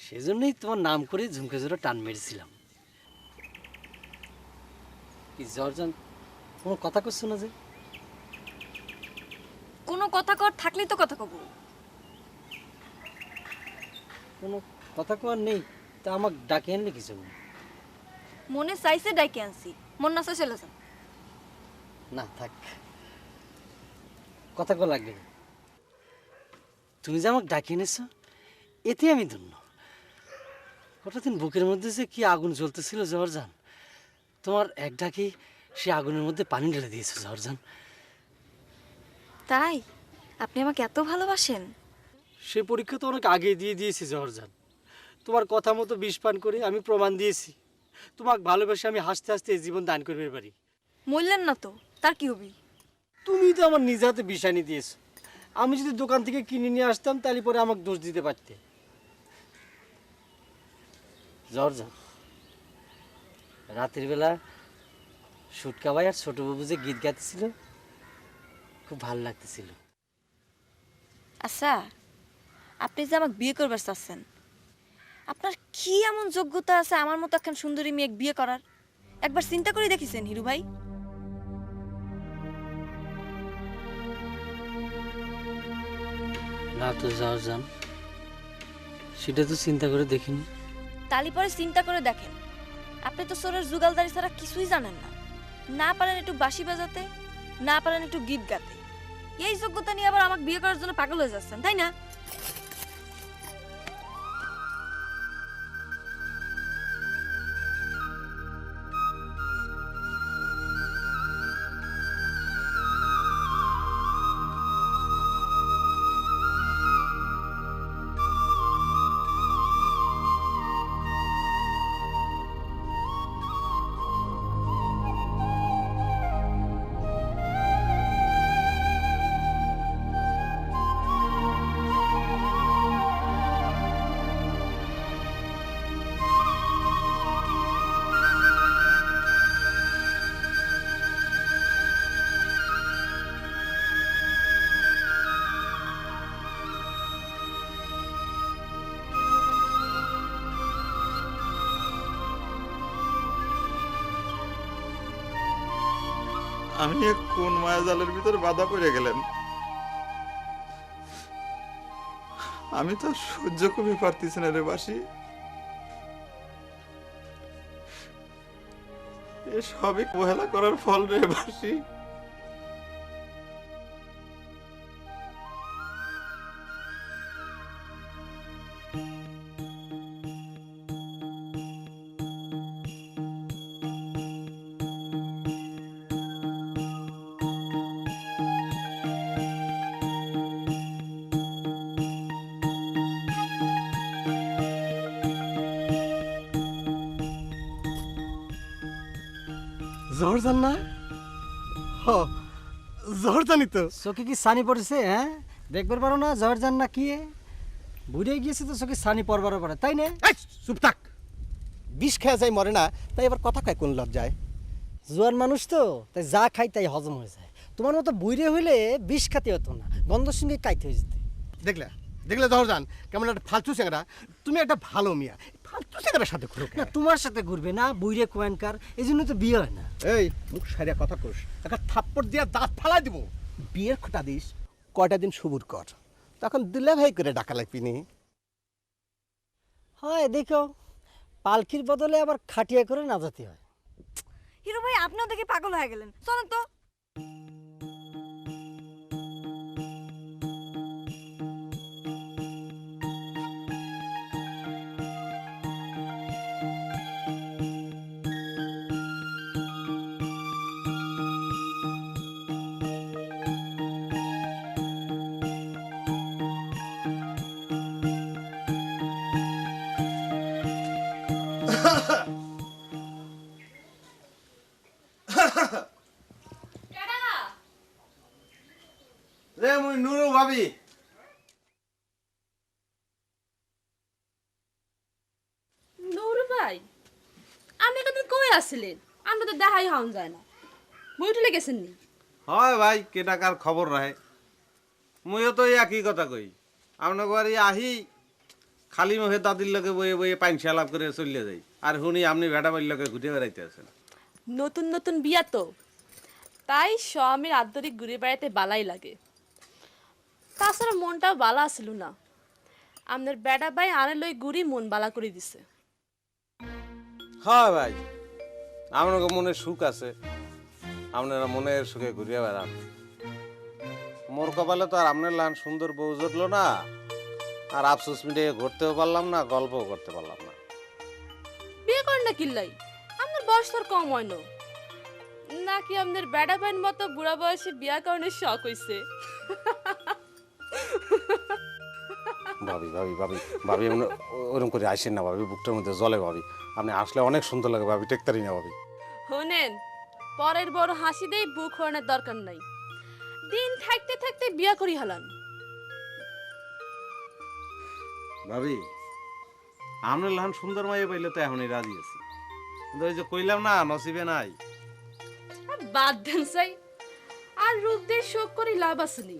সেজন্যই তোমার নাম করে ঝুমকি জোড়া টান মেরেছিলাম। কি জর্জান, কোনো কথা করছো না যে? কোনো কথা কর থাকলেই তো কথা কব। কোনো কথা কওয়ার নেই, তা আমাকে ডাকে আনলে কি জন্য? মনে চাইছে ডাইকে আনছি, মন না চাই চলে যান। না থাক, কথা কওয়া লাগবে না। তুমি যে আমাকে ডাকিয়ে এনেছো এতে আমি ধন্য। হঠাৎ বুকের মধ্যে যে কি আগুন জ্বলতেছিল জহরজান, তোমার এক ডাকি সে আগুনের মধ্যে পানি ঢেলে দিয়েছো জহরজান। তাই আপনি আমাকে এত ভালোবাসেন? সে পরীক্ষা তো অনেক আগে দিয়ে দিয়েছি জহরজান। তোমার কথা মতো বিষ পান করে আমি প্রমাণ দিয়েছি তোমাকে ভালোবেসে আমি হাসতে হাসতে এই জীবন দান করবে পারি। মরলেন না তো, তার কি হবি? তুমি তো আমার নিজ হাতে বিষ আনি দিয়েছো। আমি যদি দোকান থেকে কিনে নিয়ে আসতাম তাহলে পরে আমাকে দোষ দিতে পারতে। জর্জা, রাতের বেলা সুটকা ভাই আর ছোট বাবু যে গীত গাইতেছিল খুব ভালো লাগতেছিল। আচ্ছা, আপনি যে আমাকে বিয়ে করবার চাচ্ছেন, আপনার কি এমন যোগ্যতা আছে আমার মতো একখান সুন্দরী মেয়ে বিয়ে করার? একবার চিন্তা করে দেখেছেন হিরু ভাই? না তো জর্জান, সেটা তো চিন্তা করে দেখিনি। তালি পরে চিন্তা করে দেখেন, আপনি তো সোরের জুগালদারি ছাড়া কিছুই জানেন না। না পারেন একটু বাঁশি বাজাতে, না পারেন একটু গীত গাতে। এই যোগ্যতা নিয়ে আবার আমাকে বিয়ে করার জন্য পাগল হয়ে যাচ্ছেন, তাই না? আমি কোন মায়াজালের ভিতরে বাধা পড়ে গেলাম। আমি তো সহ্য করতে পারতেছি না রে বাসি। এ সবই অবহেলা করার ফল রে বাসি। জহরজান না? হ জহর জানি তো। চোখে কি সানি পড়েছে? হ্যাঁ, দেখবার পারো না জহর জান না কি? বুড়ে গিয়েছে তো চোখে সানি পড়বারও পারে, তাই না? এই, চুপ থাক। বিষ খেয়ে যায় মরে না, তাই এবার কথা কয় কোন লজ্জায়? জোয়ান মানুষ তো, তাই যা খাই তাই হজম হয়ে যায়। তোমার মতো বুড়ে হইলে বিষ খাতে হতো না, গন্ধর সঙ্গে কাইতে হয়ে যেত। দেখলে দেখলে জহর জান কেমন একটা ফালতু চ্যাংরা। তুমি একটা ভালো মিয়া, ফালতু চ্যাংরার সাথে ঘুরো না, তোমার সাথে ঘুরবে না, বুড়ে কোয়ানকার, এই জন্য তো বিয়ে হয় না। এই মুখ সারিয়া কথা কোস, একটা থাপ্পড় দিয়া দাঁত ফালাই দিব। বিয়ের খোটা দিস, কয়টা দিন সবুর কর, তখন দুলা ভাই করে ডাকা লাগবিনি। হয় দেখো, পালকির বদলে আবার খাটিয়া করে না যেতে হয়। হিরো ভাই আপনিও দেখে পাগল হয়ে গেলেন, চলেন তো। রে মুই নুরু ভাবি। নূর ভাই, আপনি কতদিন কই আসছিলেন? আমরা তো দেখাই হন যায় না। বই উঠলে গেছেন নি? হয় ভাই, কে টাকার খবর রাখে। মুইও তো এই একই কথা কই, আপনার বাড়ি আহি খালি মুখে দাদির লোকে বইয়ে বইয়ে পাইনসা লাভ করে চলে যাই, আর শুনি আপনি ভেটা বাড়ির লোকে ঘুরে বেড়াইতে আছেন। নতুন নতুন বিয়া তো, তাই স্বামীর আন্তরিক ঘুরে বেড়াইতে বালাই লাগে। তাছাড়া মনটাও বালা আসিল না, আপনার বেড়া ভাই আনে লই ঘুরি মন বালা করে দিছে। হয় ভাই, আপনার মনে সুখ আছে, আপনারা মনের সুখে ঘুরিয়ে বেড়ান। মোর কপালে তো আর আপনার লান সুন্দর বউ জুটলো না, আর আফসোস মিটিয়ে ঘুরতেও পারলাম না, গল্পও করতে পারলাম না। বিয়ে করেন না কিল্লাই, আপনার বয়স তোর কম হয় না নাকি? আপনার বেড়া ভাইয়ের মতো বুড়া বয়সে বিয়া করানোর শখ হইছে? ভাবি ভাবি ভাবি ভাবি, ওরকম করে আসেন না ভাবি, বুকটার মধ্যে জলে ভাবি। আপনি আসলে অনেক সুন্দর লাগে ভাবি, টেকতারি না ভাবি। শোনেন, পরের বড় হাসি দেই বুক হরানোর দরকার নাই, দিন থাকতে থাকতে বিয়া করি হালান। ভাবি, আপনার লান সুন্দর মাইয়া পাইলে তো এখনই রাজি আছি, কিন্তু ওই যে কইলাম না নসিবে নাই। বাদ দেন চাই, আর রূপ দিয়ে শোক করি লাভ আসেনি।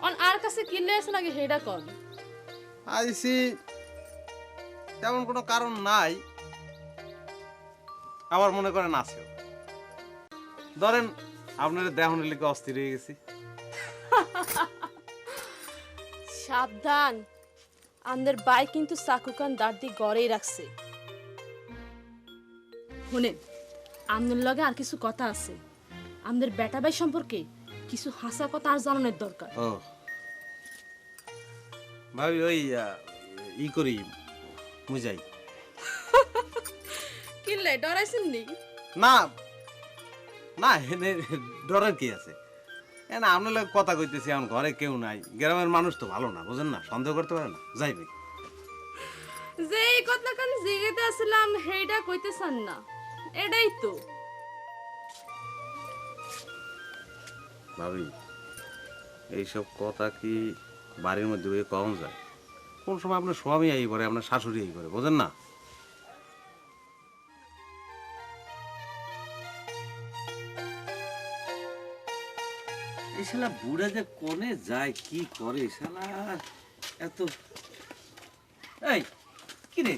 অন আর কাছে কিনলে আছে নাকি হেডা কন? আইসি তেমন কোনো কারণ নাই, আবার মনে করেন আছে। ধরেন আপনার দেহনের লিখে অস্থির হয়ে গেছি। সাবধান, আমাদের বাই কিন্তু চাকুকান দাঁত দিয়ে গড়েই রাখছে। শুনেন, আমাদের লগে আর কিছু কথা আছে, আমাদের বেটা ভাই সম্পর্কে কিছু হাসা কথা আর জানানোর দরকার। ও ভাবি, ওই ই করি বুঝাই। কিনলে ডরাইছেন নি? না না, ডরের কি আছে? না, আপনার লোক কথা কইতেছি, এখন ঘরে কেউ নাই, গ্রামের মানুষ তো ভালো না, বুঝেন না, সন্দেহ করতে পারে না, যাইবে। যে এই কথা কান জিগেতে আসলাম হেইডা কইতেছান না, এটাই তো। ভাবি, এইসব কথা কি বাড়ির মধ্যে কম যায়? কোন সময় আপনার স্বামী আই করে, আপনার শাশুড়ি আই করে, বোঝেন না? এই শালা বুড়া যে কোনে যায় কি করে শালা এত। এই কি রে,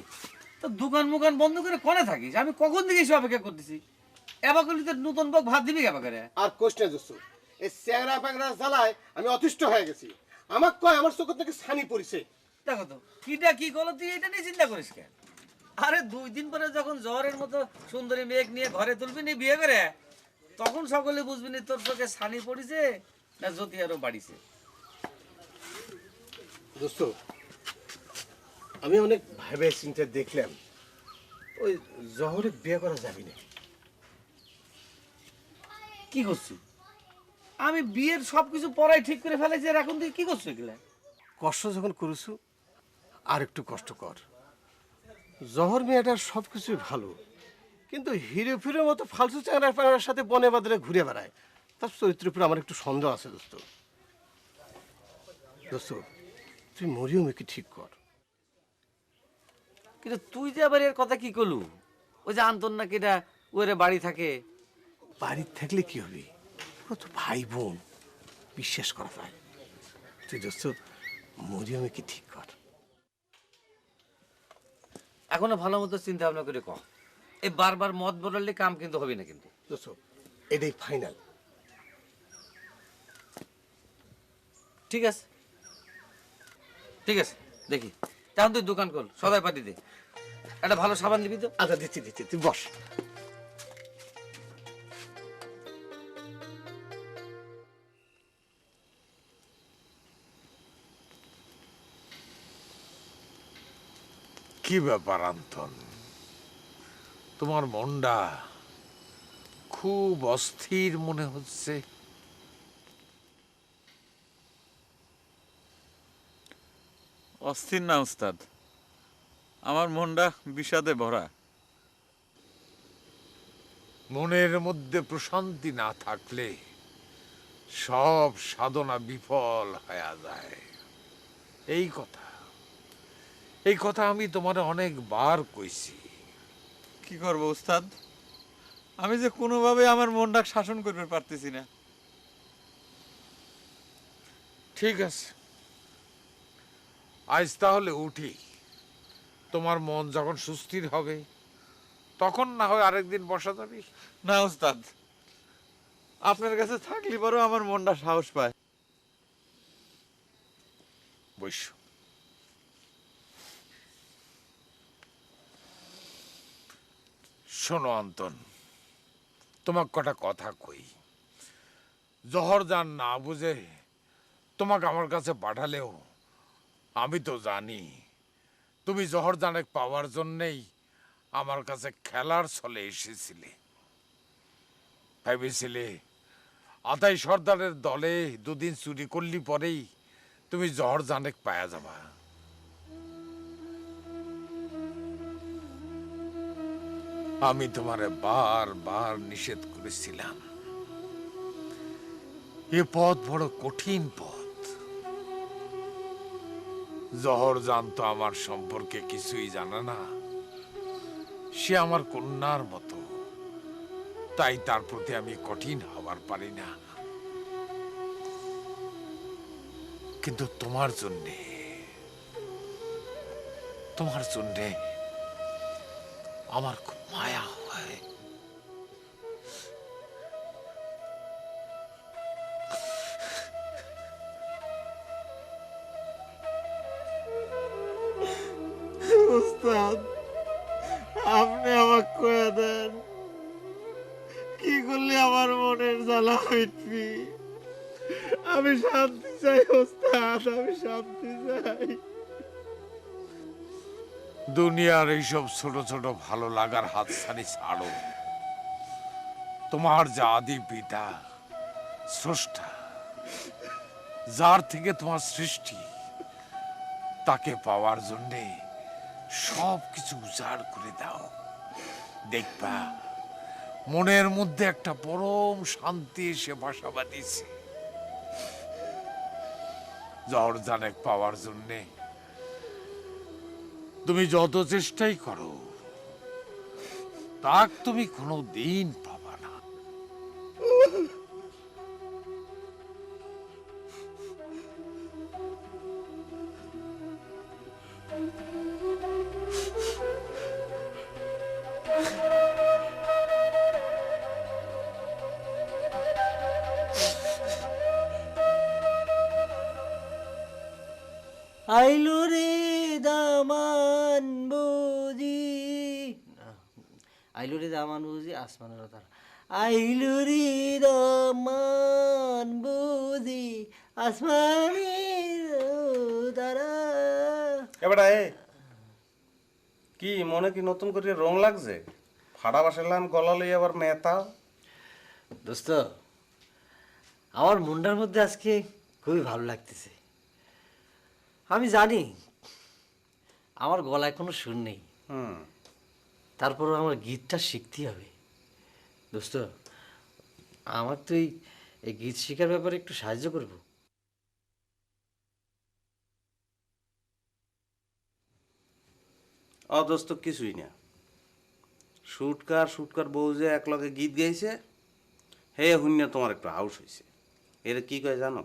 তো দোকান মুকান বন্ধ করে কোনে থাকিস? আমি কখন থেকে এসে অপেক্ষা করতেছি। এবার করলি তো নতুন বক ভাত দিবি কেবা করে? আর কোশ না দোস্ত, এই চ্যাংরা প্যাংরা জ্বালায় আমি অতিষ্ঠ হয়ে গেছি। আমার কয় আমার চোখ থেকে ছানি পড়িছে। দেখো তো কিটা কি করলো, তুই এটা নিয়ে চিন্তা করিস কেন? আরে 2 দিন পরে যখন জ্বরের মতো সুন্দরী মেঘ নিয়ে ঘরে তুলবি নি বিয়ে করে, তখন সকলে বুঝবি নি তোর চোখে ছানি পড়িছে না জ্যোতি আরো বাড়িছে। দোস্ত, আমি অনেক ভেবে চিন্তা দেখলাম, ওই জহরে বিয়ে করা যাবে না। কি করছি আমি? বিয়ের সবকিছু পড়াই ঠিক করে ফেলেছি, আর এখন তুই কি করছো এগুলা? কষ্ট যখন করেছু আর একটু কষ্ট কর। জহর মেয়েটার সব কিছুই ভালো, কিন্তু হিরো ফিরোর মতো ফালতু চ্যাংরা প্যাংরার সাথে বনে বাদরে ঘুরে বেড়ায়, তার চরিত্রের উপরে আমার একটু সন্দেহ আছে দোস্ত। দোস্ত তুই মরিয়মকে ঠিক কর। কিন্তু তুই যে আবার এর কথা কি করলু? ওই যে আন্তন নাকি এটা ওরে বাড়ি থাকে। বাড়ির থাকলে কি হবে, ওরা তো ভাই বোন, বিশ্বাস করা যায়। তুই দোস্ত মরিয়মকে ঠিক কর। এখনো ভালো মতো চিন্তা ভাবনা করে কম। এই বারবার মত বদলালে কাম কিন্তু হবে না কিন্তু। দোস্ত এটাই ফাইনাল। ঠিক আছে ঠিক আছে, দেখি তখন তুই দোকান কর, সদাই পাতি দে, একটা ভালো সাবান দিবি তো। আচ্ছা দিচ্ছি দিচ্ছি, তুই বস। কি ব্যাপার আন্তন, তোমার মনটা খুব অস্থির মনে হচ্ছে। অস্থির না উস্তাদ, আমার মনটা বিষাদে ভরা। মনের মধ্যে প্রশান্তি না থাকলে সব সাধনা বিফল হয়ে যায়। এই কথা আমি তোমার অনেকবার কইছি। কি করবো উস্তাদ, আমি যে কোনোভাবে আমার মনটা শাসন করতে পারতেছি না। ঠিক আছে, আজ তাহলে উঠি। তোমার মন যখন সুস্থির হবে তখন না হয় আরেকদিন বসা যাবে। না উস্তাদ, আপনার কাছে থাকলে পরেও আমার মনটা সাহস পায়। বৈশ, শোনো অন্তন, তোমাকে কটা কথা কই। জহরজান না বুঝে তোমাকে আমার কাছে পাঠালেও আমি তো জানি তুমি জহরজানের পাওয়ার জন্যেই আমার কাছে খেলার ছলে এসেছিলে। ভেবেছিলে আতাই সর্দারের দলে দুদিন চুরি করলি পরেই তুমি জহরজানেক পায়া যাবা। আমি তোমারে বারবার নিষেধ করেছিলাম, এ পথ বড় কঠিন পথ। জহরজান তো আমার সম্পর্কে কিছুই জানে না, সে আমার কন্যার মতো, তাই তার প্রতি আমি কঠিন হবার পারি না। কিন্তু তোমার জন্যে আমার খুব মায়া হয়। উস্তাদ আপনি আমাকে কয়ে দেন কি করলে আমার মনের জ্বালা মিটবি। আমি শান্তি চাই উস্তাদ, আমি শান্তি চাই। দুনিয়ার এইসব ছোট ছোট ভালো লাগার হাতছানি ছাড়ো। তোমার যা আদি পিতা স্রষ্টা, যার থেকে তোমার সৃষ্টি, তাকে পাওয়ার জন্যে সব কিছু উজাড় করে দাও। দেখবা মনের মধ্যে একটা পরম শান্তি এসে বাসা বাঁধিয়েছে। জহরজানেক পাওয়ার জন্যে তুমি যত চেষ্টাই করো তাক তুমি কোনো দিন পাবা না। আইলো রে দামান বুঝি, আইলো রে দামান বুঝি আসমানের তারা, আইলো রে দামান বুঝি আসমানের তারা। এবারে কি মনে কি নতুন করে রং লাগছে? ফাড়া বাসালাম গলা লই আবার মেতা। দোস্ত আমার মনটার মধ্যে আজকে খুবই ভালো লাগতেছে। আমি জানি আমার গলায় কোনো সুর নেই, তারপরও আমার গীতটা শিখতে হবে। দোস্ত আমার তো এই এই গীত শিখার ব্যাপারে একটু সাহায্য করবো? অদস্ত কিছুই না। শুটকার বউ যে একলগে গীত গাইছে, হে শূন্য তোমার একটু হাউস হয়েছে। এর কি কয় জানো?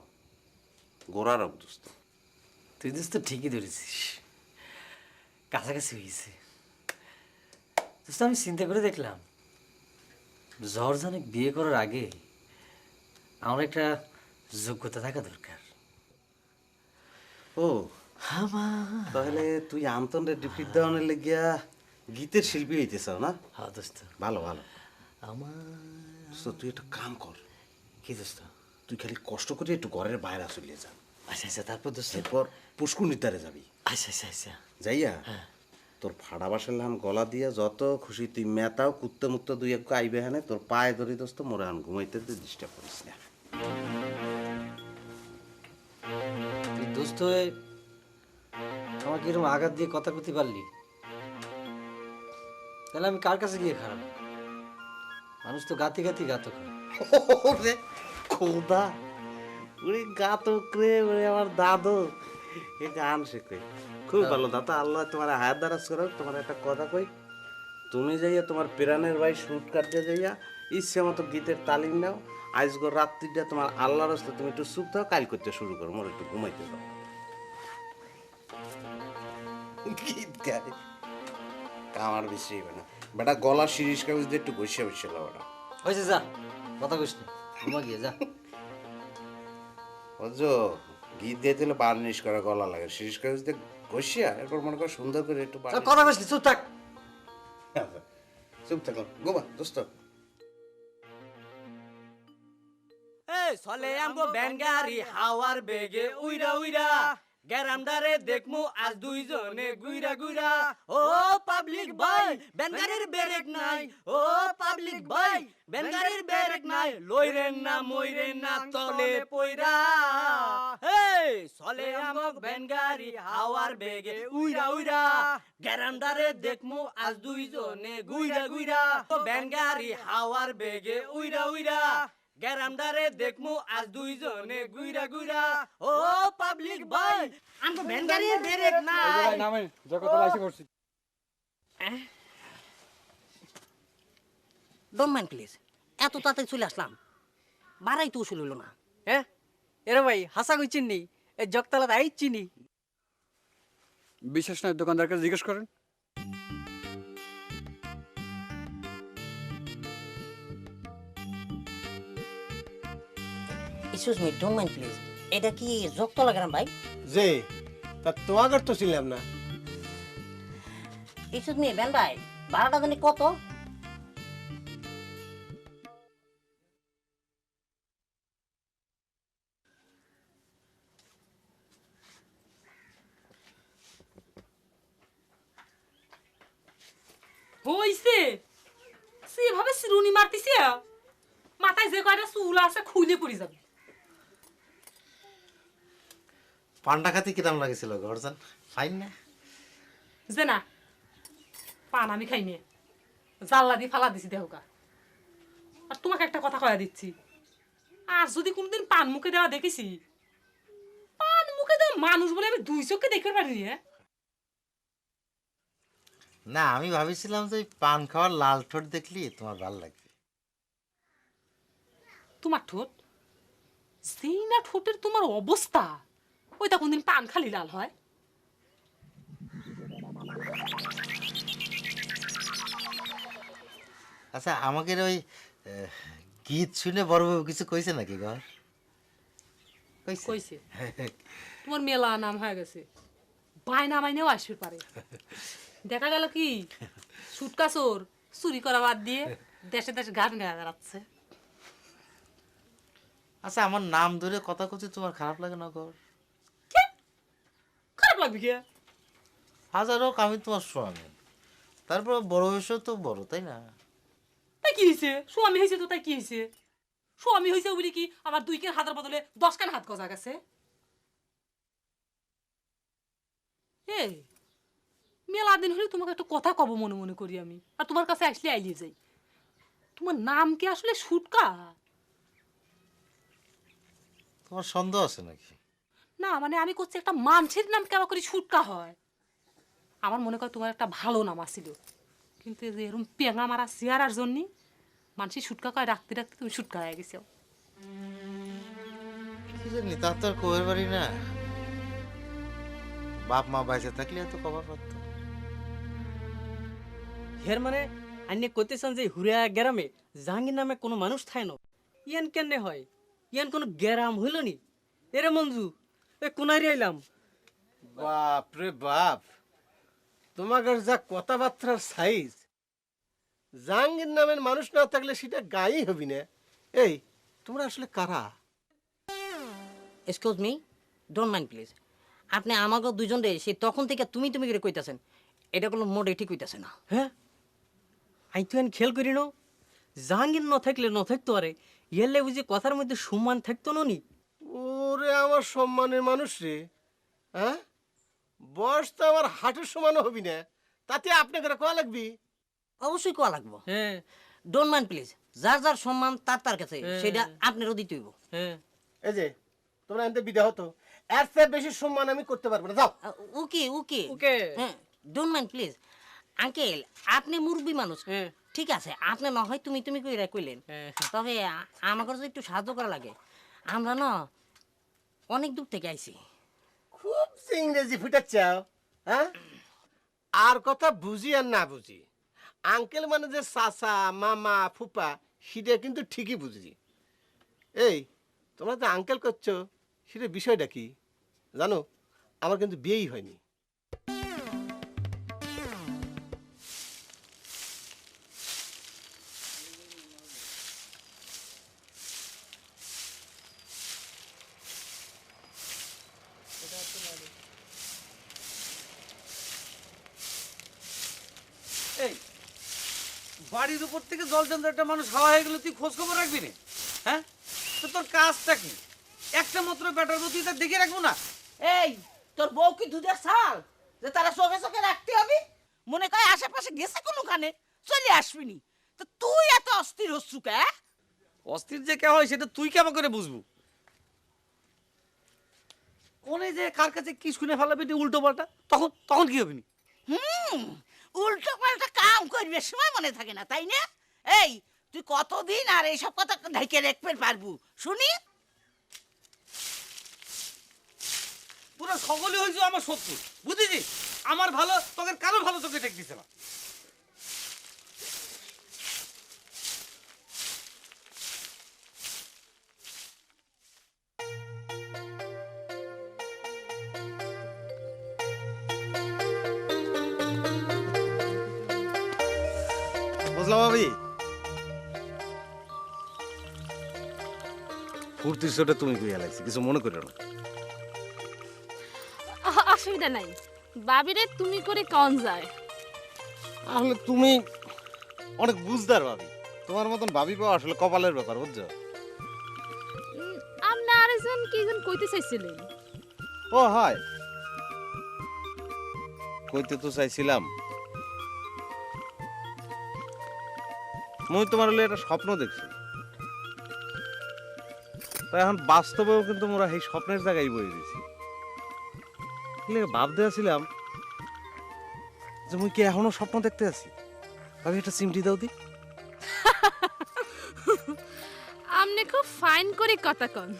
গোড়ার অবদস্ত। তুই দোস্ত ঠিকই ধরেছিস, কাছাকাছি হয়েছে। দোস্ত আমি চিন্তা করে দেখলাম, জর্জানে বিয়ে করার আগে আমার একটা যোগ্যতা থাকা দরকার। ও তাহলে তুই আন্তনের ডিফিট দেওয়ানের লেগিয়া গীতের শিল্পী হইতেছ না? হ্যাঁ দোস্ত। ভালো ভালো। আমার তুই একটা কাম কর। কি দোস্ত? তুই খালি কষ্ট করে একটু ঘরের বাইরে চলে যা। আচ্ছা আচ্ছা, তারপর দোস্ত? এরপর পুষ্কুনির দ্বারে যাবি। আচ্ছা আচ্ছা আচ্ছা। যাইয়া তোর ফাড়া বাসের লান গলা দিয়া যত খুশি তুই মেতাও কুত্তে মুত্তে দুই এক আইবে হানে তোর পায়ে ধরি দোস্ত মোরে আন ঘুমাইতে ডিস্টার্ব করিস না। তুই দোস্ত হয়ে আমাকে এরকম আঘাত দিয়ে কথা করতে পারলি, তাহলে আমি কার কাছে গিয়ে খারাপ? মানুষ তো গাতি গাতি গাতক হয়। ওরে খোদা, ওরে গাতক রে, ওরে আমার দাদু এ গান শেখে খুব ভালো। দাদা আল্লাহ তোমার হায়াত দারাজ করো। তোমার একটা কথা কই, তুমি যাইয়া তোমার প্রাণের ভাই শুট কাটতে যাইয়া ইচ্ছে মতো গীতের তালিম নাও। আজগর রাত্রিটা তোমার আল্লাহর রাস্তা তুমি একটু চুপ থাও, কাল করতে শুরু করো, মোর একটু ঘুমাইতে দাও। গীত গায় কামার বেশি হইবে না বেটা, গলা শিরিষ কাগজ দিয়ে একটু বসে বসে বেটা। হয়েছে, যা কথা কইস না, ঘুমা গিয়ে যা। বুঝছো, গীত গাইতে হলে বার্নিশ করা গলা লাগে, শিরিষ কাগজ দিয়ে ঘষিয়া এরপর মনে কর সুন্দর করে একটু কথা কইস না, চুপ থাক। চুপ থাকো গোবা দোস্ত। এই চলে আমগো ব্যানগাড়ি হাওয়ার বেগে উইরা উইরা, গ্যারামদারে দেখমু আজ দুইজনে গুইরা গুইরা। ও পাবলিক ভাই ব্যানগাড়ির ব্রেক নাই, ও পাবলিক ভাই ব্যানগাড়ির ব্রেক নাই, লইরেন না মইরেন না তলে পইরা। এই চলে আমগো ব্যানগাড়ি হাওয়ার বেগে উইরা উইরা, গ্যারামদারে দেখমু আজ দুইজনে গুইরা গুইরা। ব্যানগাড়ি হাওয়ার বেগে উইরা উইরা, গ্যারামদারে দেখমু আজ দুইজনে গুইরা গুইরা। ও পাবলিক ভাই আমগো ব্যানগাড়ির ব্রেক নাই। নামে যে কথা লাইসে করছি। ডোন্ট মাইন্ড প্লিজ, এত তাড়াতাড়ি চলে আসলাম, বাড়াই তো উসুল হইল না। হ্যাঁ এরে ভাই হাসা কই চিনি, এই জগতলা আই চিনি। বিশেষ নয়, দোকানদারকে জিজ্ঞেস করেন। Excuse me, don't mind please, এটা কি জগতলা গ্রাম ভাই? যে তা তোমাকে তো ছিলাম না। এক্সকিউজ মি বেন ভাই, ভাড়াটা জানি কত? হইছে সেভাবে সিরুনি মারতিছে, মাথায় যে কয়টা চুল আছে খুলে পড়ে যাবে। পান্ডা খাতে কিরাম লাগেছিল গর্জন? ফাইন না? যে না পান আমি খাইনি, জাল্লা দিয়ে ফালা দিছি দেহকা। আর তোমাকে একটা কথা কয়া দিচ্ছি, আর যদি কোনোদিন পান মুখে দেওয়া দেখেছি, পান মুখে দেওয়া মানুষ বলে আমি দুই চোখে দেখতে পারিনি। না, আমি ভাবিছিলাম যে পান খাওয়ার লাল ঠোঁট দেখলি তোমার ভালো লাগবে। তোমার ঠোঁট যেই না ঠোঁটের তোমার অবস্থা, ওইটা কোনদিন পান খালি লাল হয়? আচ্ছা, আমাকে ওই গীত শুনে বড় বাবু কিছু কইছে নাকি ঘর? কইছে তোমার মেলা নাম হয়ে গেছে, বায়না মাইনেও আসবে পারে। দেখা গেল কি সুটকা চোর চুরি করা বাদ দিয়ে দেশে দেশে গান গায়ে বেড়াচ্ছে। আচ্ছা, আমার নাম ধরে কথা কইছে তোমার খারাপ লাগে না ঘর? খারাপ লাগবে কি? হাজার হোক আমি তোমার স্বামী, তারপর বড় হয়েছ তো বড়, তাই না? তাই কি হয়েছে? স্বামী হয়েছে তো তাই কি হয়েছে? স্বামী হয়েছে বলি কি আমার 2 কান হাতের বদলে 10 কান হাত গজা গেছে? এই মেলা দিন হলে তোমাকে একটা কথা কব মনে মনে করি আমি, আর তোমার কাছে আসলে আইলিয়ে যাই। তোমার নাম কি আসলে সুটকা? তোমার সন্দেহ আছে নাকি? না মানে আমি করছি একটা মানুষের নাম কেমন করে ছুটকা হয়। আমার মনে কর তোমার একটা ভালো নাম আসিল, কিন্তু এই যে এরকম পেঙা মারা চেয়ারার জন্যে মানুষের ছুটকা কয় রাখতে রাখতে তুমি ছুটকা হয়ে গেছো। কি জানি, তার তো আর কোয়ের বাড়ি না। বাপ মা বাইসে থাকলে এত কবার পারত। হের মানে আইনে কইতেছেন যে হুরিয়া গ্রামে জাহাঙ্গীর নামে কোনো মানুষ থাকে না? ইয়ান কেনে হয়? ইয়ান কোনো গ্রাম হইল নি? এরে মঞ্জু, এ কোনায় আইলাম। বাপ রে বাপ, তোমাদের যা কথাবার্তার সাইজ! জাহাঙ্গীর নামের মানুষ না থাকলে সেটা গায়েই হবি না। এই তোমরা আসলে কারা? Excuse me, don't mind please. আপনি আমাকে দুজন রে সে তখন থেকে তুমি তুমি করে কইতাছেন, এটা কোনো মোটে ঠিক কইতাছে না। হ্যাঁ, আমি তো এন খেয়াল করি না। জাহাঙ্গীর ন থাকলে ন থাকতো আরে ইয়েলে বুঝি কথার মধ্যে সম্মান থাকতো না নি? ওরে আমার সম্মানের মানুষ রে, হ্যাঁ? বয়স তো আমার হাঁটুর সমানও হবি না, তাতে আপনাকে কোয়া লাগবি? অবশ্যই কোয়া লাগবো। হ্যাঁ, ডোন্ট মাইন্ড প্লিজ। যার যার সম্মান তার তার কাছে, সেটা আপনারও দিতে হইব। হ্যাঁ, এই যে তোমরা এনতে বিদা হতো, এর চেয়ে বেশি সম্মান আমি করতে পারবো না, যাও। ওকে ওকে ওকে, হ্যাঁ, ডোন্ট মাইন্ড প্লিজ। আঙ্কেল, আপনি মুরব্বী মানুষ, ঠিক আছে, আপনি না হয় তুমি তুমি কইরা কইলেন, তবে আমাকে যদি একটু সাহায্য করা লাগে। আমরা না অনেক দূর থেকে আইছি। খুব ইংরেজি ফুটাচ্ছাও, হ্যাঁ? আর কথা বুঝি আর না বুঝি, আঙ্কেল মানে যে চাচা মামা ফুপা সেটা কিন্তু ঠিকই বুঝি। এই তোমরা যে আঙ্কেল করছো সেটা বিষয়টা কি জানো? আমার কিন্তু বিয়েই হয়নি। এই বাড়ির উপর থেকে জল জন্ত একটা মানুষ হাওয়া হয়ে গেলে তুই খোঁজ খবর রাখবি না? হ্যাঁ, তো তোর কাজটা কি? একটা মাত্র ব্যাটার তুই তা দেখে রাখবো না? এই তোর বউ কি দুধের ছাল যে তারা চোখে চোখে রাখতে হবে? মনে করে আশেপাশে গেছে কোনোখানে চলে আসবিনি, তো তুই এত অস্থির হচ্ছু কে? অস্থির যে কে হয় সেটা তুই কেমন করে বুঝবো? কোনে যে কার কাছে কি শুনে ফেলাবি তুই উল্টো পাল্টা, তখন তখন কি হবি? উল্টো পাল্টা কাম করবে সময় মনে থাকে না, তাই না? এই তুই কতদিন আর এইসব কথা ঢেকে রাখতে পারবু শুনি? পুরো সকলই হয়েছে আমার শত্রু, বুঝেছিস? আমার ভালো তোকে কারো ভালো তোকে টেক দিছে না। বুঝলাম ভাবি, ফুর্তির শোটা তুমি কইয়া লাগছি, কিছু মনে করো না। অসুবিধা নাই, বাবিরে তুমি করে কন যায়। আসলে তুমি অনেক বুঝদার ভাবি, তোমার মতন ভাবি পাওয়া আসলে কপালের ব্যাপার, বুঝছো? আপনি আরেকজন কি যেন কইতে চাইছিলেন? ও হয়, কইতে তো চাইছিলাম মুই তোমার হলে একটা স্বপ্ন দেখছি, তাই এখন বাস্তবেও কিন্তু মোরা এই স্বপ্নের জায়গায় বয়ে দিছি। ভাবতে আছিলাম যে মুই কি এখনো স্বপ্ন দেখতে আছি? আমি একটা চিমটি দাও দি। আপনি খুব ফাইন করে কথা কন,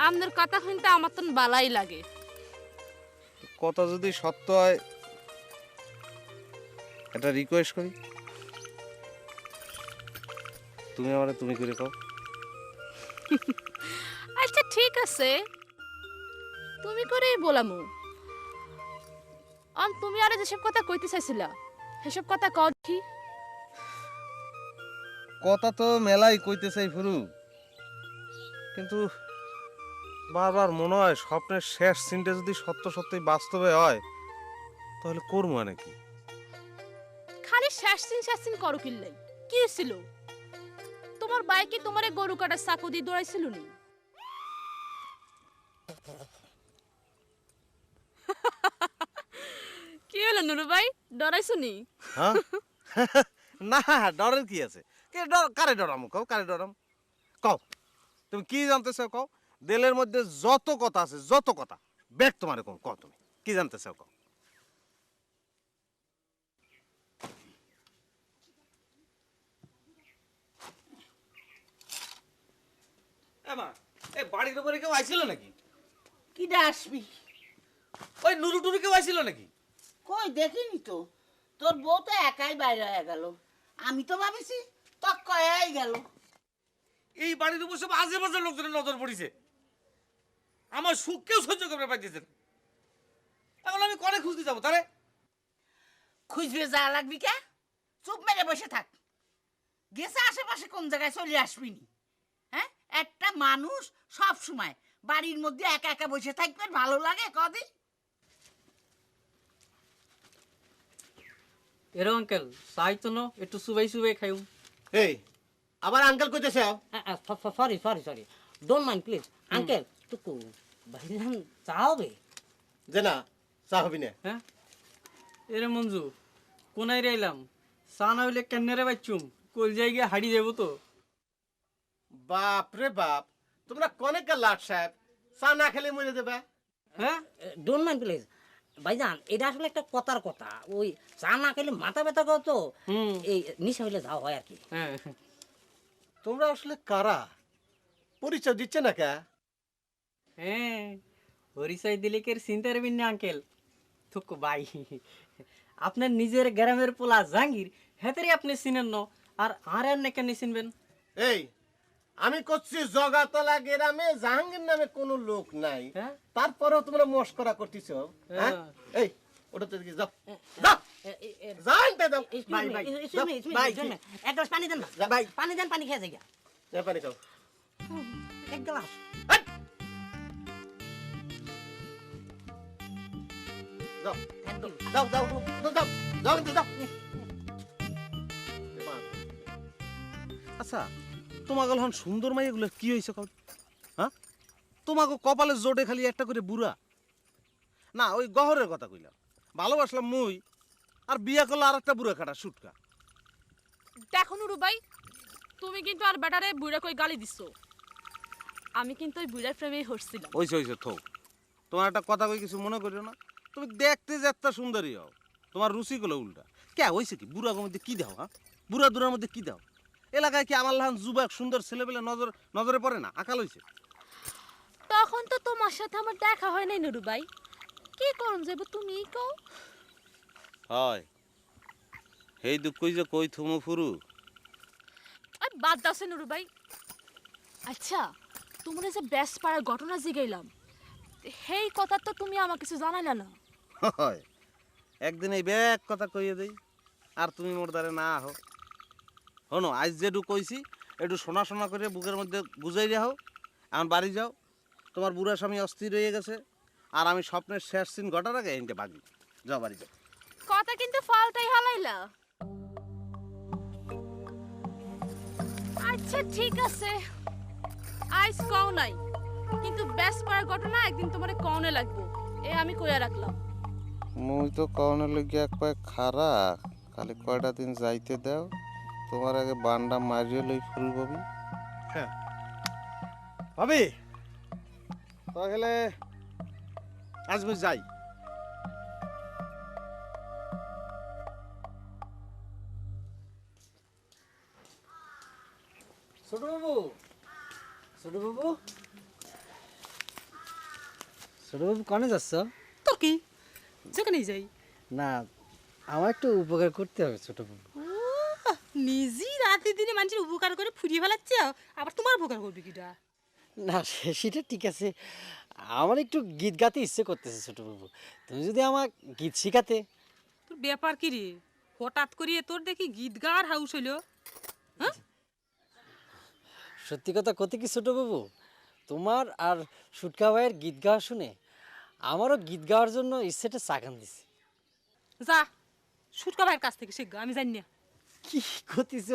আপনার কথা শুনতে আমার তো বালাই লাগে। কথা যদি সত্য হয় একটা রিকোয়েস্ট করি, তুমি আমারে তুমি করে কও। আচ্ছা ঠিক আছে, তুমি করেই বলামু। তুমি আরে যেসব কথা কইতে চাইছিলা সেসব কথা কও কি? কথা তো মেলাই কইতে চাই ফুরু, কিন্তু বারবার মনে হয় স্বপ্নের শেষ সিনটা যদি সত্য সত্যি বাস্তবে হয় তাহলে করবো নাকি? খালি শাসিন করো কিল্লাই, কি ছিল? তোমার বাইকে তোমারে গরু কাটার চাকু দিয়ে দৌড়াইছিল নি? কি হলো নুরু ভাই, ডরাইছো নি? হ্যাঁ না, ডরের কি আছে? কে ডর? কারে ডরাম? কও কারে ডরাম? কও তুমি কি জানতে চাও? কও দিলের মধ্যে যত কথা আছে, যত কথা ব্যাগ তোমার কম কও, তুমি কি জানতে চাও কও। মা এই বাড়ির উপরে কেউ আইছিল নাকি? কিডা আসবি? ওই নুরু টুরু কেউ আইছিল নাকি? কই দেখিনি তো, তোর বউ তো একাই বাইরে হয়ে গেল। আমি তো ভাবিছি তক কয়াই গেল। এই বাড়ির উপর সব আশেপাশের লোকজনের নজর পড়িছে, আমার সুখ কেউ সহ্য করতে পারতেছে না। এখন আমি কনে খুঁজতে যাবো তারে? খুঁজবে যা লাগবি কে, চুপ মেরে বসে থাক। গেছে আশেপাশে কোন জায়গায় চলে আসবি নি? হ্যাঁ, একটা মানুষ সব সময় বাড়ির মধ্যে একা একা বসে থাকবে ভালো লাগে কদিন? এরো আঙ্কেল চাই তো না একটু সুবাই সুবাই খাইম। এই আবার আঙ্কেল কইতেছে? Sorry sorry sorry, don't mind please uncle. টুকু ভাইজান চা হবে? যে না চা হবি না। হ্যাঁ এরে মঞ্জু কোনায় রাইলাম, চা না হইলে কেন্নারে বাচ্চুম, কল জায়গায় হারিয়ে যাবো তো। বাপ রে বাপ, তোমরা কনেকা লাট সাহেব, চা না খেলে মরে দেবে। হ্যাঁ ডোন্ট মাইন্ড প্লিজ ভাইজান, এটা আসলে একটা কথার কথা। ওই চা না খেলে মাথা ব্যথা করো তো, এই নিশা হইলে যাওয়া হয় আর কি। তোমরা আসলে কারা, পরিচয় দিচ্ছে না কে? হ্যাঁ পরিচয় দিলে কে চিনতে পারবেন না আঙ্কেল। থুকু ভাই, আপনার নিজের গ্রামের পোলা জাহাঙ্গীর, হেতারে আপনি চিনেন না, আর আর কেন চিনবেন? এই আমি করছি জগাতলা গ্রামে জাহাঙ্গীর নামে কোনো লোক নাই, তারপরেও তোমরা মস্করা করতেছ। হ্যাঁ এই ওটা তো যাও যাও জানতে দাও। ভাই ভাই ভাই এক গ্লাস পানি দেন না ভাই, পানি দেন, পানি খেয়ে যাই। পানি খাও এক গ্লাস। যাও যাও যাও যাও যাও যাও। আচ্ছা তোমাকে এখন সুন্দর মাই এগুলো কি হয়েছে কও? হ্যাঁ তোমাকে কপালে জোটে খালি একটা করে বুড়া না, ওই গহরের কথা কইলাম। ভালোবাসলাম মুই, আর বিয়া করলে আর একটা বুড়া খাটা সুটকা। দেখো নুরু ভাই, তুমি কিন্তু আর বেটারে বুড়া কই গালি দিচ্ছ। আমি কিন্তু ওই বুড়ার প্রেমে হচ্ছিলাম। হইছে হইছে থো, তোমার একটা কথা কই কিছু মনে করিও না। তুমি দেখতে যে একটা সুন্দরী হও, তোমার রুচি গুলো উল্টা। কে হয়েছে কি বুড়ার মধ্যে কি দাও? হ্যাঁ বুড়া দুরার মধ্যে কি দাও? এলাকায় কি আমার লাহান যুবক সুন্দর ছেলেবেলে নজরে পড়ে না? আকাল হয়েছে। তখন তো তোমার সাথে আমার দেখা হয় নাই নুরু ভাই, কি করুন যাব তুমি কও? হয় হেই দুঃখ কই যে কই থুমু ফুরু। আর বাদ দাও নুরু ভাই। আচ্ছা তোমরা যে বেস্ট পাড়ার ঘটনা জিগাইলাম, সেই কথা তো তুমি আমাকে কিছু জানাইলা না। হয় একদিন এই ব্যাগ কথা কইয়ে দেই, আর তুমি মোর দ্বারে না আহো। শোনো আজ যেটু কইছি একটু শোনা শোনা করে বুকের মধ্যে বুঝাই রাখো। এখন বাড়ি যাও, তোমার বুড়া স্বামী অস্থির হয়ে গেছে, আর আমি স্বপ্নের শেষ সিন ঘটার আগে এনকে বাগি যাও, বাড়ি যাও। কথা কিন্তু ফালতাই হালাইলা। আচ্ছা ঠিক আছে, আইস কও নাই, কিন্তু বেস্ট পাড়ার ঘটনা একদিন তোমারে কওনে লাগবো, এ আমি কইয়া রাখলাম। মুই তো কওনের লইগে এক পায়ে খারা, খালি কয়টা দিন যাইতে দাও, তোমার আগে বান্ডা মারিয়ে লই ফুল ববি। হ্যাঁ ভাবি তাহলে আজ মুই যাই। ছোট বাবু, ছোট বাবু, ছোট বাবু কনে যাচ্ছ? তোর কি যেখানেই যাই না, আমার একটু উপকার করতে হবে ছোট বাবু। নিজে রাতে দিনে মানুষের উপকার করে ফুরিয়ে ফেলাচ্ছে, আবার তোমার উপকার করবি কিটা? না সেটা ঠিক আছে, আমার একটু গীত গাতে ইচ্ছে করতেছে ছোট বাবু, তুমি যদি আমার গীত শিখাতে। তোর ব্যাপার কি রে, হঠাৎ করিয়ে তোর দেখি গীত গাওয়ার হাউস হইলো? সত্যি কথা কতে কি ছোট বাবু, তোমার আর সুটকা ভাইয়ের গীত গাওয়া শুনে আমারও গীত গাওয়ার জন্য ইচ্ছেটা চাকান দিছে। যা সুটকা ভাইয়ের কাছ থেকে শিখ, আমি জানি না। কি করতেছ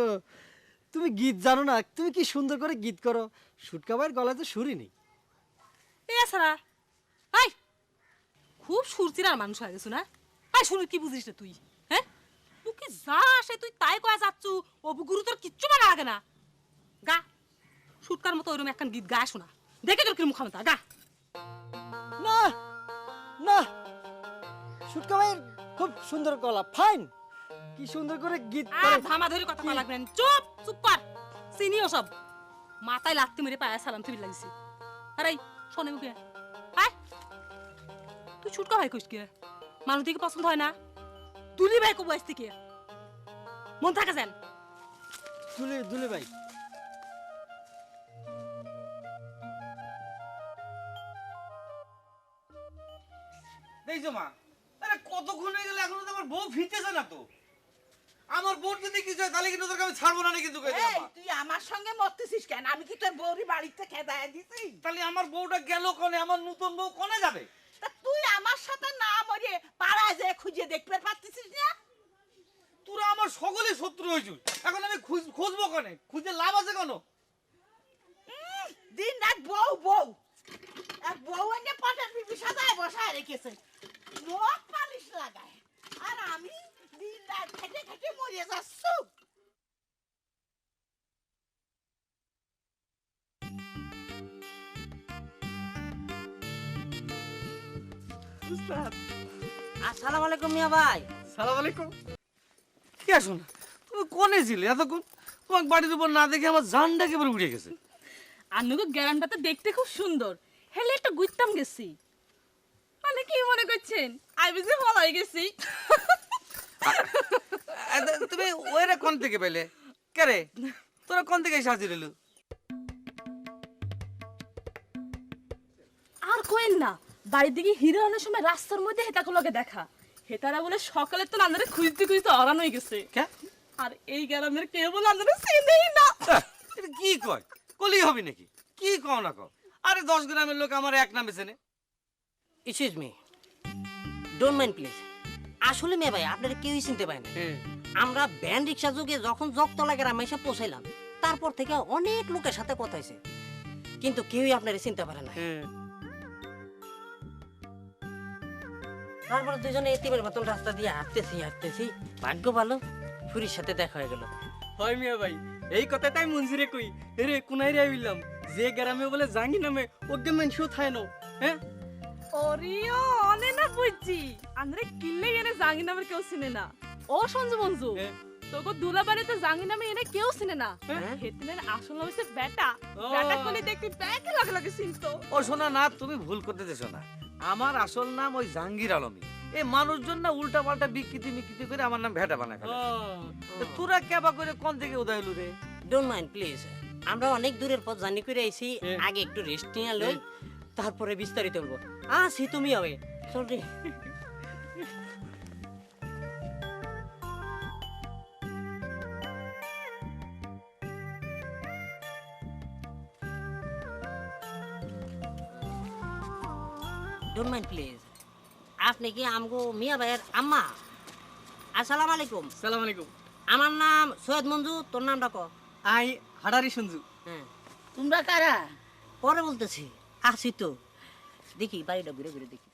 তুমি? গীত জানো না? তুমি কি সুন্দর করে গীত করো, সুটকা ভাইয়ের গলায় তো সুরই নেই। এছাড়া হাই খুব সুরচিরার মানুষ হয়ে গেছো না? হাই শুনে কি বুঝিস রে তুই? হ্যাঁ মুখে যা আসে তুই তাই কয়া যাচ্ছু, অবু গুরু তোর কিচ্ছু মানা লাগে না। গা সুটকার মতো ওইরকম একখান গীত গা শোনা, দেখে তোর কিরম ক্ষমতা গা। না না, সুটকা ভাইয়ের খুব সুন্দর গলা, ফাইন, কি সুন্দর করে গীত আর ধামা ধরে কথা বলা লাগবে না। চুপ চুপ কর, চিনিও সব। মাথায় লাত্তি মেরে পায়ে সালাম তুই লাগিছি। আরে শোনে মুখে আয়, তুই ছুটকা ভাই কইস কে? মানুষ দিকে পছন্দ হয় না? দুলি ভাই কবু আসতে কে? মন থাকে যেন। দুলে ভাই, দেখছো মা, আরে কতক্ষণ হয়ে গেল এখনো তো আমার বউ ফিরতেছে না তো। আমার বোন যদি কিছু হয় তাহলে কিন্তু তোকে আমি ছাড়বো না কিন্তু কই এই, তুই আমার সঙ্গে মরতেছিস কেন? আমি কি তোর বউরি বাড়িতে খেদায় দিছি? তাহলে আমার বউটা গেল কোনে? আমার নতুন বউ কোনে যাবে? তা তুই আমার সাথে না মরে পাড়ায় যে খুঁজে দেখতে পারতেছিস না? তোরা আমার সকলে শত্রু হয়েছিস, এখন আমি খুঁজবো কোনে? খুঁজে লাভ আছে কোনো? দিন রাত বউ বউ, এক বউ এনে পটের পিপি সাজায় বসায় রেখেছে, নখ পালিশ লাগায়, আর আমি দিন রাত খেটে খেটে মরে যাচ্ছি। আসসালামু আলাইকুম মিয়া ভাই। সালাম আলাইকুম। কি আসো না, তুমি কোনে ছিলে এতক্ষণ? তোমাকে বাড়ির উপর না দেখে আমার জানটা একেবারে উড়ে গেছে। আন্নুকে গ্যারান্ডাতে দেখতে খুব সুন্দর, হেলে একটা গুইতাম গেছি। মানে কি মনে করছেন আই বুঝি ভালো হয়ে গেছি? তুমি ওইরা কোন থেকে পেলে? কে রে, তোরা কোন থেকে সাজি রেলু? আর কোয়েন না, বাড়ির দিকে হিরো আনার সময় রাস্তার মধ্যে হেতাগুলোকে দেখা, হেতারা বলে সকালে তো নান্দারে খুঁজতে খুঁজতে অরান হয়ে গেছে। আর এই গ্রামের কেউ বলে নান্দারে চিনেই না। এটা কি কয়? কলি হবি নাকি? কি কও না কও? আরে 10 গ্রামের লোক আমার এক নামে চেনে। Excuse me, don't mind please. আসলে মেয়ে ভাই আপনারা কেউই চিনতে পারে না। আমরা ভ্যান রিক্সা যোগে যখন জগতলা গ্রামে এসে পৌঁছাইলাম, তারপর থেকে অনেক লোকের সাথে কথা হয়েছে, কিন্তু কেউই আপনারা চিনতে পারে না। তারপরে দুজনে এতিমের মতন রাস্তা দিয়ে হাঁটতেছি, ভাগ্য ভালো ফুরির সাথে দেখা হয়ে গেল। হয় মিয়া ভাই, এই কথাটা আমি মঞ্জুরে কই। এরে কোনাই রে আইলাম, যে গ্রামে বলে জাঙ্গি নামে ওকে মেনশো থায় না। হ্যাঁ ওরিও অনে না বুঝছি, আন্দ্রে কিল্লে এনে জাঙ্গি নামের কেউ চিনে না। ও সঞ্জু মঞ্জু, তোকে দুলাবাড়িতে জাঙ্গি নামে এনে কেউ চিনে না। হেতিনের আসল নাম হচ্ছে বেটা। বেটা কোলে দেখতে ব্যাকে লাগে লাগে চিনতো। ও শোনা না, তুমি ভুল করতেছো না। আমার আসল নাম ওই জাহাঙ্গীর আলমী। এই মানুষজন না উল্টা পাল্টা বিকৃতি করে আমার নাম ভেটা বানায় ফেলে। তোরা কেবা করে কোন থেকে উদয় হলু রে? ডোন্ট মাইন্ড প্লিজ, আমরা অনেক দূরের পথ জানি করে আইছি, আগে একটু রেস্ট নিয়ে লই, তারপরে বিস্তারিত বলবো। আসি তুমি হবে সরি। ডোন্ট মাইন্ড প্লিজ, আপনি কি আমগো মিয়া ভাইয়ের আম্মা? আসসালামু আলাইকুম। সালাম আলাইকুম। আমার নাম সৈয়দ মঞ্জু, তোর নামটা ক? আই হাডারি সঞ্জু। হ্যাঁ, তোমরা কারা? পরে বলতেছি, আসি তো, দেখি বাড়িটা ঘুরে ঘুরে দেখি।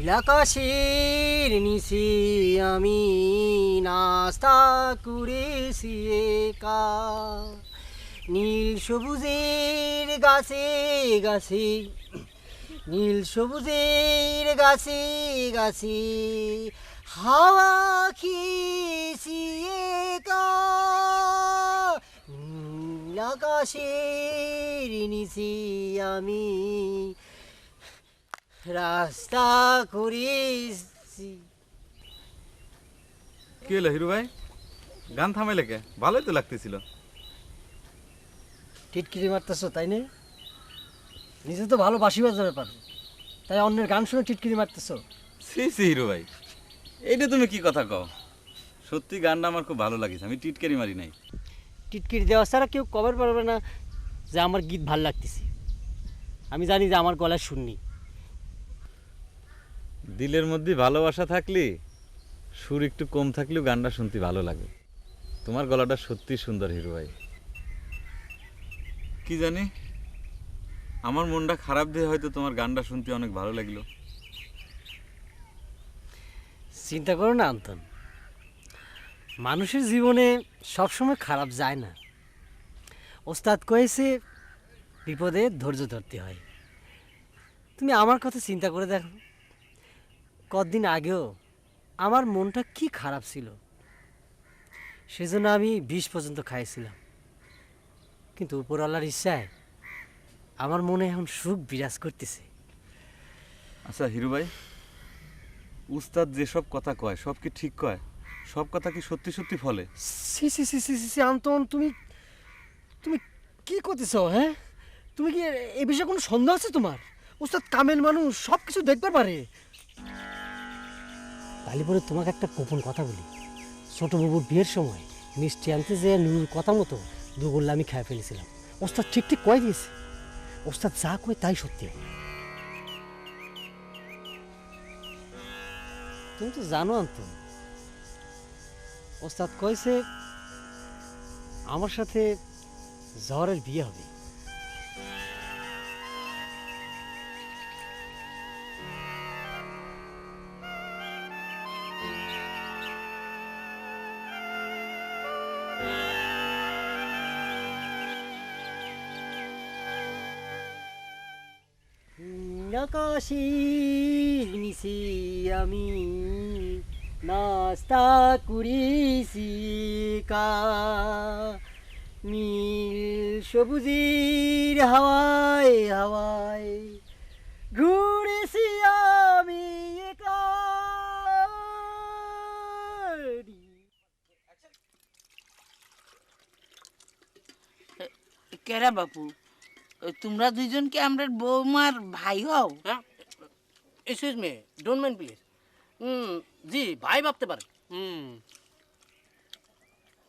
নীলাকাশের নিচে আমি নাস্তা করেছি একা, নীল সবুজের গাছে গাছে, নীল সবুজের গাছে গাছে হাওয়া খেয়েছি একা, নীলাকাশের নিচে আমি রাস্তা করেছি। কি হলো হিরু ভাই, গান থামাইলে কে? ভালোই তো লাগতেছিল। টিটকিরি মারতেছো তাই না? নিজে তো ভালো বাঁশি বাজাতে পারো, তাই অন্যের গান শুনে টিটকিরি মারতেছো? সি সি হিরু ভাই, এইটা তুমি কি কথা কও? সত্যি গানটা আমার খুব ভালো লাগিছে, আমি টিটকারি মারি নাই। টিটকিরি দেওয়া ছাড়া কেউ কভার পারবে না যে আমার গীত ভাল লাগতেছে। আমি জানি যে আমার গলায় শুননি। দিলের মধ্যে ভালোবাসা থাকলে সুর একটু কম থাকলেও গানটা শুনতে ভালো লাগে। তোমার গলাটা সত্যি সুন্দর হিরু ভাই। কি জানি আমার মনটা খারাপ দিয়ে হয়তো তোমার গানটা শুনতে অনেক ভালো লাগলো। চিন্তা করো না অন্তন, মানুষের জীবনে সবসময় খারাপ যায় না। ওস্তাদ কয়েছে বিপদে ধৈর্য ধরতে হয়। তুমি আমার কথা চিন্তা করে দেখো, কতদিন আগেও আমার মনটা কি খারাপ ছিল, সেজন্য আমি বিষ পর্যন্ত খাইছিলাম। কিন্তু উপরওয়ালার ইচ্ছায় আমার মনে এখন সুখ বিরাজ করতেছে। আচ্ছা হিরু ভাই, উস্তাদ যেসব কথা কয় সব কি ঠিক কয়? সব কথা কি সত্যি সত্যি ফলে? সি সি সি সি সি আন্তন, তুমি তুমি কি করতেছ? হ্যাঁ, তুমি কি এই বিষয়ে কোনো সন্দেহ আছে তোমার? উস্তাদ কামেল মানুষ, সব কিছু দেখতে পারে। তাহলে পরে তোমাকে একটা গোপন কথা বলি। ছোট বাবুর বিয়ের সময় মিষ্টি আনতে যে নুরুর কথা মতো দুগোল্লা আমি খেয়ে ফেলেছিলাম। ওস্তাদ ঠিক ঠিক কয়ে দিয়েছে, ওস্তাদ যা কয় তাই সত্যি। তুমি তো জানো আন্তন, ওস্তাদ কইছে আমার সাথে জহরের বিয়ে হবে। আকাশের নিচে আমি নাস্তা করেছি কা, নীল সবুজের হাওয়ায় হাওয়ায় ঘুরেছি আমি একা। কেরা বাপু, তোমরা দুইজন কি আমরা বৌমার ভাই হও? হ্যাঁ, excuse me, don't mind please. জি, ভাই ভাবতে পারেন।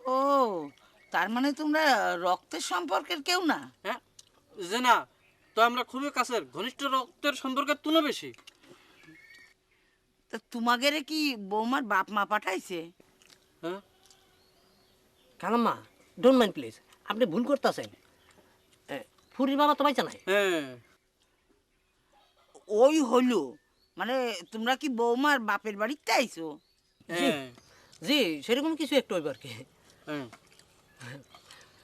ও, তার মানে তোমরা রক্তের সম্পর্কের কেউ না? হ্যাঁ, যে না তো আমরা খুবই কাছের, ঘনিষ্ঠ রক্তের সম্পর্কের তুলো বেশি। তা তোমাদের কি বৌমার বাপ মা পাঠাইছে? হ্যাঁ, কালাম্মা, ডোন্ট মাইন্ড প্লিজ, আপনি ভুল করতেছেন। ফুরির বাবা তোমায় জানাই। হ্যাঁ, ওই হলো, মানে তোমরা কি বৌমার বাপের বাড়িতে আইছো? জি, সেরকম কিছু একটু ওইবার কি।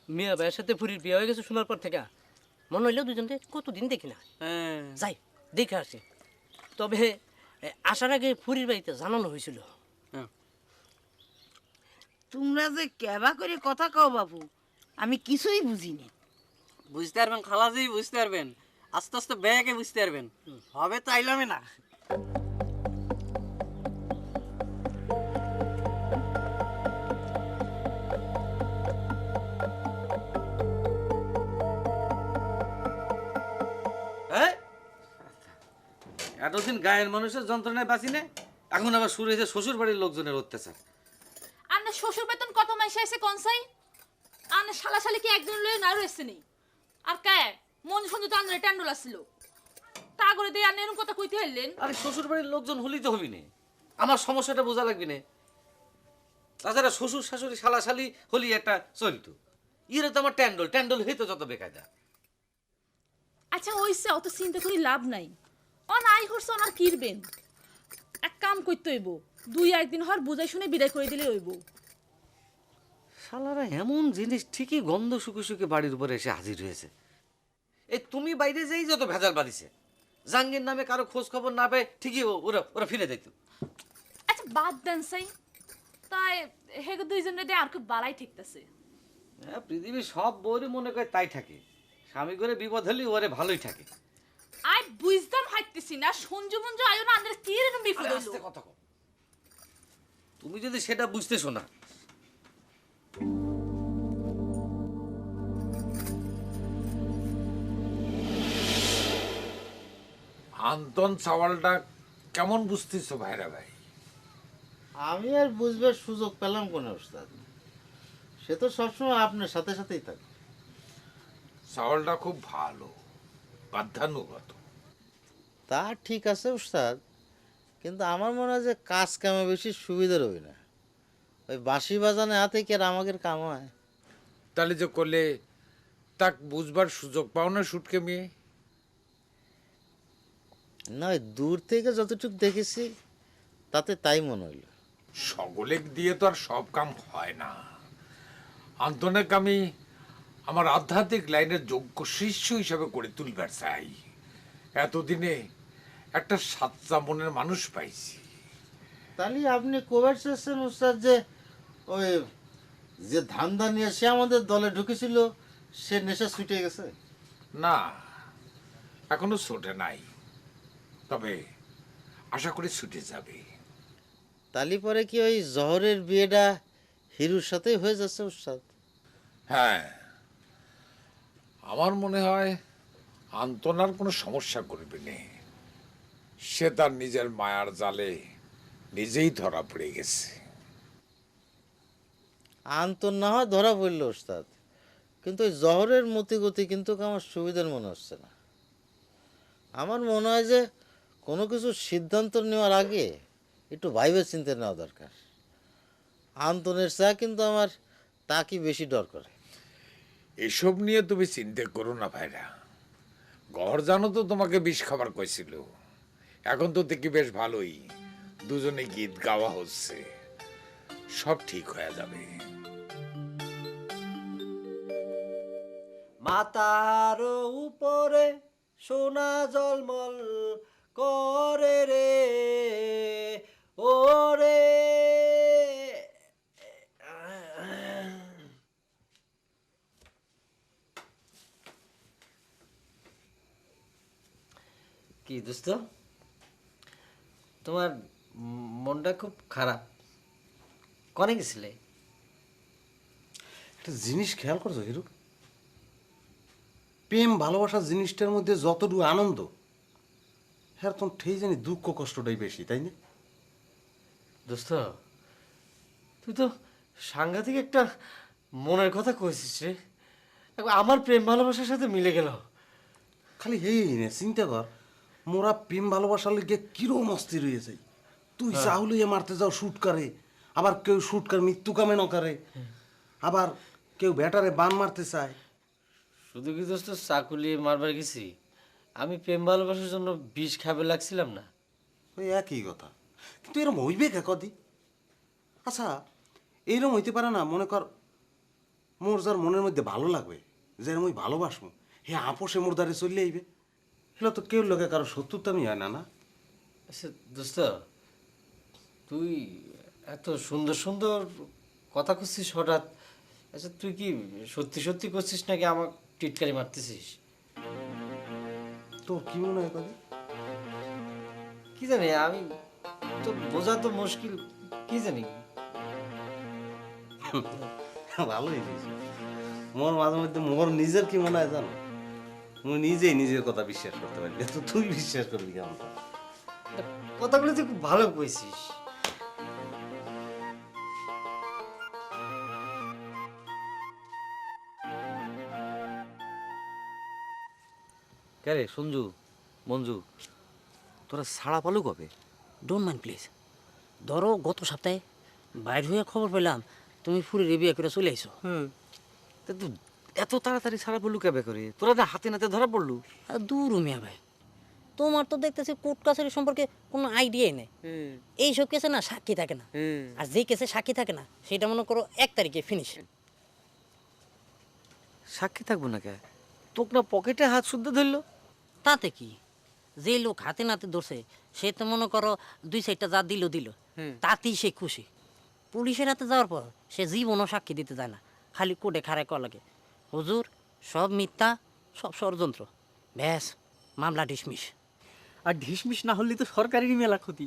মিয়া ভাইয়ের সাথে ফুরির বিয়ে হয়ে গেছে শোনার পর থেকে মনে হইলেও দুজনকে কতদিন দেখি না। যাই দেখে আসি। তবে আসার আগে ফুরির বাড়িতে জানানো হয়েছিল। তোমরা যে কেবা করে কথা কও বাবু, আমি কিছুই বুঝিনি। বুঝতে পারবেন খালাজি, বুঝতে পারবেন, আস্তে আস্তে ব্যাগে বুঝতে পারবেন। হবে তো আইলামে না। এতদিন গায়ের মানুষের যন্ত্রণায় বাঁচি না, এখন আবার শুরু হয়েছে শ্বশুর বাড়ির লোকজনের অত্যাচার। আন্না শ্বশুর বেতন কত মাস এসে কনসাই? আন্না শালাশালি কি একজন লয়ে না রয়েছে নি? আর কে মন সন্ধু তো আন্না ট্যান্ডল আসছিল, তা করে দিয়ে আন্না এরকম কথা কইতে হইলেন? আরে শ্বশুর বাড়ির লোকজন হলেই তো হবি না, আমার সমস্যাটা বোঝা লাগবে না। তাছাড়া শ্বশুর শাশুড়ি শালাশালি হলি একটা চলতো, ইরে তো আমার ট্যান্ডল ট্যান্ডল হইতো যত বেকায়দা। আচ্ছা ওইসে অত চিন্তা করি লাভ নাই। অন আই হরছে অনার কিরবেন, এক কাম করতে হইব, দুই একদিন হর বুঝাই শুনে বিদায় করে দিলে হইব। শালারা এমন জিনিস ঠিকই গন্ধ শুকে শুকে বাড়ির উপরে এসে হাজির হয়েছে। এই তুমি বাইরে যেই যত ভেজাল বাড়িছে, জাঙ্গির নামে কারো খোঁজ খবর না পেয়ে ঠিকই ওরা ওরা ফিরে যেত। আচ্ছা বাদ দেন সাই, তাই হেগে দুইজনে দিয়ে আর খুব বালাই ঠিকতেছে। হ্যাঁ, পৃথিবীর সব বউরই মনে করে তাই থাকে, স্বামী করে বিপদ হলে ওরে ভালোই থাকে। আই বুঝতাম হাইতেছি না, সঞ্জু মঞ্জু আয়ো না আমাদের কি এরকম বিপদ হইলো। আস্তে কথা কও, তুমি যদি সেটা বুঝতে শোনা। আন্তন চাওয়ালটা কেমন বুঝতেছো ভাইরা ভাই? আমি আর বুঝবার সুযোগ পেলাম কোন ওস্তাদ? সে তো সবসময় আপনার সাথে সাথেই থাকে। চাওয়ালটা খুব ভালো, বাধ্যানুগত। তা ঠিক আছে ওস্তাদ, কিন্তু আমার মনে হয় যে কাজ কামে বেশি সুবিধা রবি না, ওই বাঁশি বাজানে হাতে কি আর আমাদের কাম হয়? তাহলে যে করলে তাক বুঝবার সুযোগ পাও না সুটকে মেয়ে? না, ওই দূর থেকে যতটুকু দেখেছি তাতে তাই মনে হইল। সকলে দিয়ে তো আর সব কাম হয় না। আন্তনেক আমি আমার আধ্যাত্মিক লাইনের যোগ্য শিষ্য হিসাবে করে তুলবার চাই। এতদিনে একটা সাচ্চা মনের মানুষ পাইছি। তাহলে আপনি কবে চেয়েছেন উস্তাদ যে ওই যে ধান্দা নিয়ে সে আমাদের দলে ঢুকেছিল সে নেশা ছুটে গেছে? না, এখনো ছোটে নাই, তবে আশা করি ছুটে যাবে। তালি পরে কি ওই জহরের বিয়েটা হিরুর সাথেই হয়ে যাচ্ছে উস্তাদ? হ্যাঁ, আমার মনে হয় আন্তনার কোনো সমস্যা করবে না। সে তার নিজের মায়ার জালে নিজেই ধরা পড়ে গেছে। আন্তর না হয় ধরা পড়ল উস্তাদ, কিন্তু ওই জহরের মতিগতি কিন্তু আমার সুবিধার মনে হচ্ছে না। আমার মনে হয় যে কোনো কিছু সিদ্ধান্ত নেওয়ার আগে একটু ভাইবে চিন্তা নেওয়া দরকার। আন্তনের চা কিন্তু আমার তাকে বেশি ডর করে। এসব নিয়ে তুমি চিন্তা করো না ভাইরা। ঘর জানো তো তোমাকে বিষ খাবার কইছিল, এখন তো দেখি বেশ ভালোই, দুজনে গীত গাওয়া হচ্ছে, সব ঠিক হয়ে যাবে। মাতার উপরে সোনা জলমল করে রে ওরে। কি দোস্ত, তোমার মনটা খুব খারাপ, কনে গেছিলে? একটা জিনিস খেয়াল করছো হিরু, প্রেম ভালোবাসার জিনিসটার মধ্যে যতটুকু আনন্দ, হ্যাঁ তখন ঠিক জানি দুঃখ কষ্টটাই বেশি, তাই না? দোস্ত, তুই তো সাংঘাতিক একটা মনের কথা কইছিস রে। একবার আমার প্রেম ভালোবাসার সাথে মিলে গেল। খালি এই না চিন্তা কর, মোরা প্রেম ভালোবাসার লিগে কিরম অস্থির হয়ে যাই। তুই চাউলিয়ে মারতে যাও শুট করে, আবার কেউ শুট করে মৃত্যু কামে ন করে, আবার কেউ ব্যাটারে বান মারতে চায়। শুধু কি দোস্ত চাকুলিয়ে মারবার গেছি, আমি প্রেম ভালোবাসার জন্য বিষ খাবে লাগছিলাম না। ওই একই কথা, কিন্তু এরম হইবে কে কদি? আচ্ছা, এইরকম হইতে পারে না, মনে কর মোর যার মনের মধ্যে ভালো লাগবে, যেরকম ওই ভালোবাসবো, হে আপোষে মোর দ্বারে চলে আইবে, এগুলো তো কেউ লোকে কারো শত্রুতামি হয় না। না আচ্ছা দোস্ত, তুই এত সুন্দর সুন্দর কথা করছিস হঠাৎ, আচ্ছা তুই কি সত্যি সত্যি করছিস নাকি আমাকে টিটকারি মারতেছিস? তোর কি মনে হয় কদি? কি জানি, আমি তো বোঝা তো মুশকিল, কি জানি। ভালো হয়েছিস, মোর মাঝে মধ্যে মোর নিজের কি মনে হয় জানো, মুই নিজেই নিজের কথা বিশ্বাস করতে পারি, তো তুই বিশ্বাস করবি কেমন? কথাগুলো তুই খুব ভালো কইছিস। কে রে সঞ্জু, মঞ্জু, তোরা ছাড়া পালু কবে? Don't mind please. ধরো গত সপ্তাহে বাইর হয়ে খবর পেলাম তুমি ফুরির বিয়ে করে চলে আইছো। তা তুই এত তাড়াতাড়ি ছাড়া পড়লু কেবে করে? তোরা না হাতে নাতে ধরা পড়লু? দূর মিয়া ভাই, তোমার তো দেখতেছি কোর্ট কাছারি সম্পর্কে কোনো আইডিয়াই নেই। এইসব কেসে না সাক্ষী থাকে না, আর যে কেসে সাক্ষী থাকে না সেটা মনে করো 1 তারিখে ফিনিশ। সাক্ষী থাকবো না কে? তোক না পকেটে হাত শুদ্ধ ধরলো? তাতে কি, যে লোক হাতে নাতে ধরছে সে তো মনে করো 2-4টা যা দিল তাতেই সে খুশি। পুলিশের হাতে যাওয়ার পর সে জীবনও সাক্ষী দিতে যায় না, খালি কোর্টে খাড়ায় করা লাগে, হুজুর সব মিথ্যা, সব ষড়যন্ত্র, ব্যাস মামলা ডিসমিস। আর ঢিসমিস না হলে তো সরকারেরই মেলা ক্ষতি।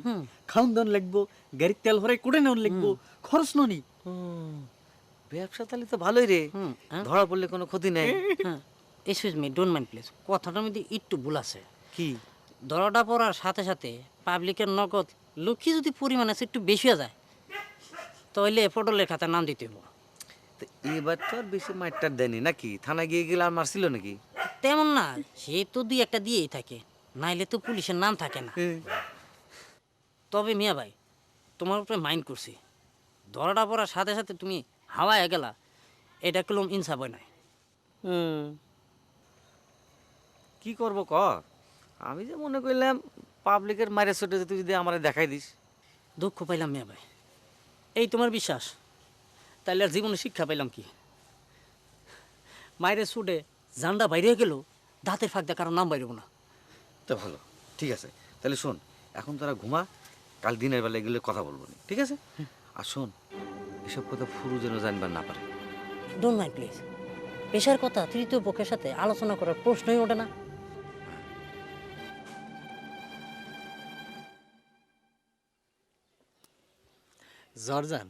খাউন দান লাগবো, গাড়ির তেল ভরে করে নেওয়ার লাগবো, খরচ ননি। ব্যবসা তাহলে তো ভালোই রে, ধরা পড়লে কোনো ক্ষতি নেই। Excuse me, don't mind please, কথাটার মধ্যে একটু ভুল আছে। কি? ধরাটা পড়ার সাথে সাথে পাবলিকের নগদ লক্ষ্মী যদি পরিমাণ আছে একটু বেশি হয়ে যায় তাহলে পটলের খাতায় নাম দিতে হবো। এবার তো আর বেশি মাইটটার দেয়নি নাকি? থানায় গিয়ে গেলে আর মারছিল নাকি? তেমন না, সে তো 2-1টা দিয়েই থাকে, নাইলে তো পুলিশের নাম থাকে না। তবে মিয়া ভাই তোমার উপরে মাইন্ড করছি, ধরাটা পড়ার সাথে সাথে তুমি হাওয়ায় গেলা, এটা কলম ইনসাফ হয় নাই। কি করব ক? আমি যে মনে করলাম পাবলিকের মারে ছোটে তুই যদি আমার দেখাই দিস। দুঃখ পাইলাম মিয়া ভাই, এই তোমার বিশ্বাস, তাইলে আর জীবনে শিক্ষা পাইলাম কি? মায়ের ছুটে জান্ডা বাইরে গেল, দাঁতের ফাঁক দিয়ে কারো নাম বাইরব না। তো ভালো, ঠিক আছে, তাহলে শোন, এখন তোরা ঘুমা, কাল দিনের বেলা এগুলো কথা বলবো না, ঠিক আছে? আর শোন, এসব কথা ফুরু যেন জানবার না পারে। ডোন্ট মাইন্ড প্লিজ, পেশার কথা তৃতীয় পক্ষের সাথে আলোচনা করার প্রশ্নই ওঠে না। জর্জান,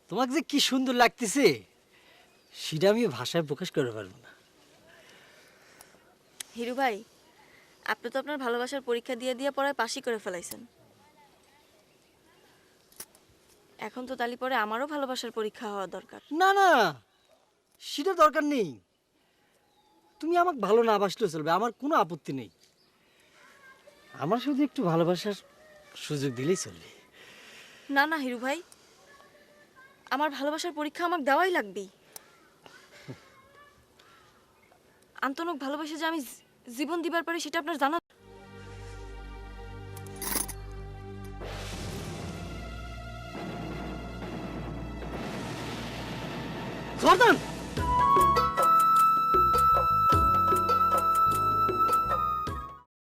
তোমাকে যে কি সুন্দর লাগতেছে সেটা আমি ভাষায় প্রকাশ করতে পারবো না। হিরু ভাই, আপনি তো আপনার ভালোবাসার পরীক্ষা দিয়ে দিয়ে পড়ায় পাশই করে ফেলাইছেন। এখন তো তালি পরে আমারও ভালোবাসার পরীক্ষা হওয়া দরকার। না না, সেটা দরকার নেই। তুমি আমাকে ভালো না বাসলেও চলবে, আমার কোনো আপত্তি নেই। আমার শুধু একটু ভালোবাসার সুযোগ দিলেই চলবে। না না হিরু ভাই, আমার ভালোবাসার পরীক্ষা আমাকে দেওয়াই লাগবেই। আন্তনক ভালোবাসে যে আমি জীবন দিবার পারি সেটা আপনার জানা। জর্দান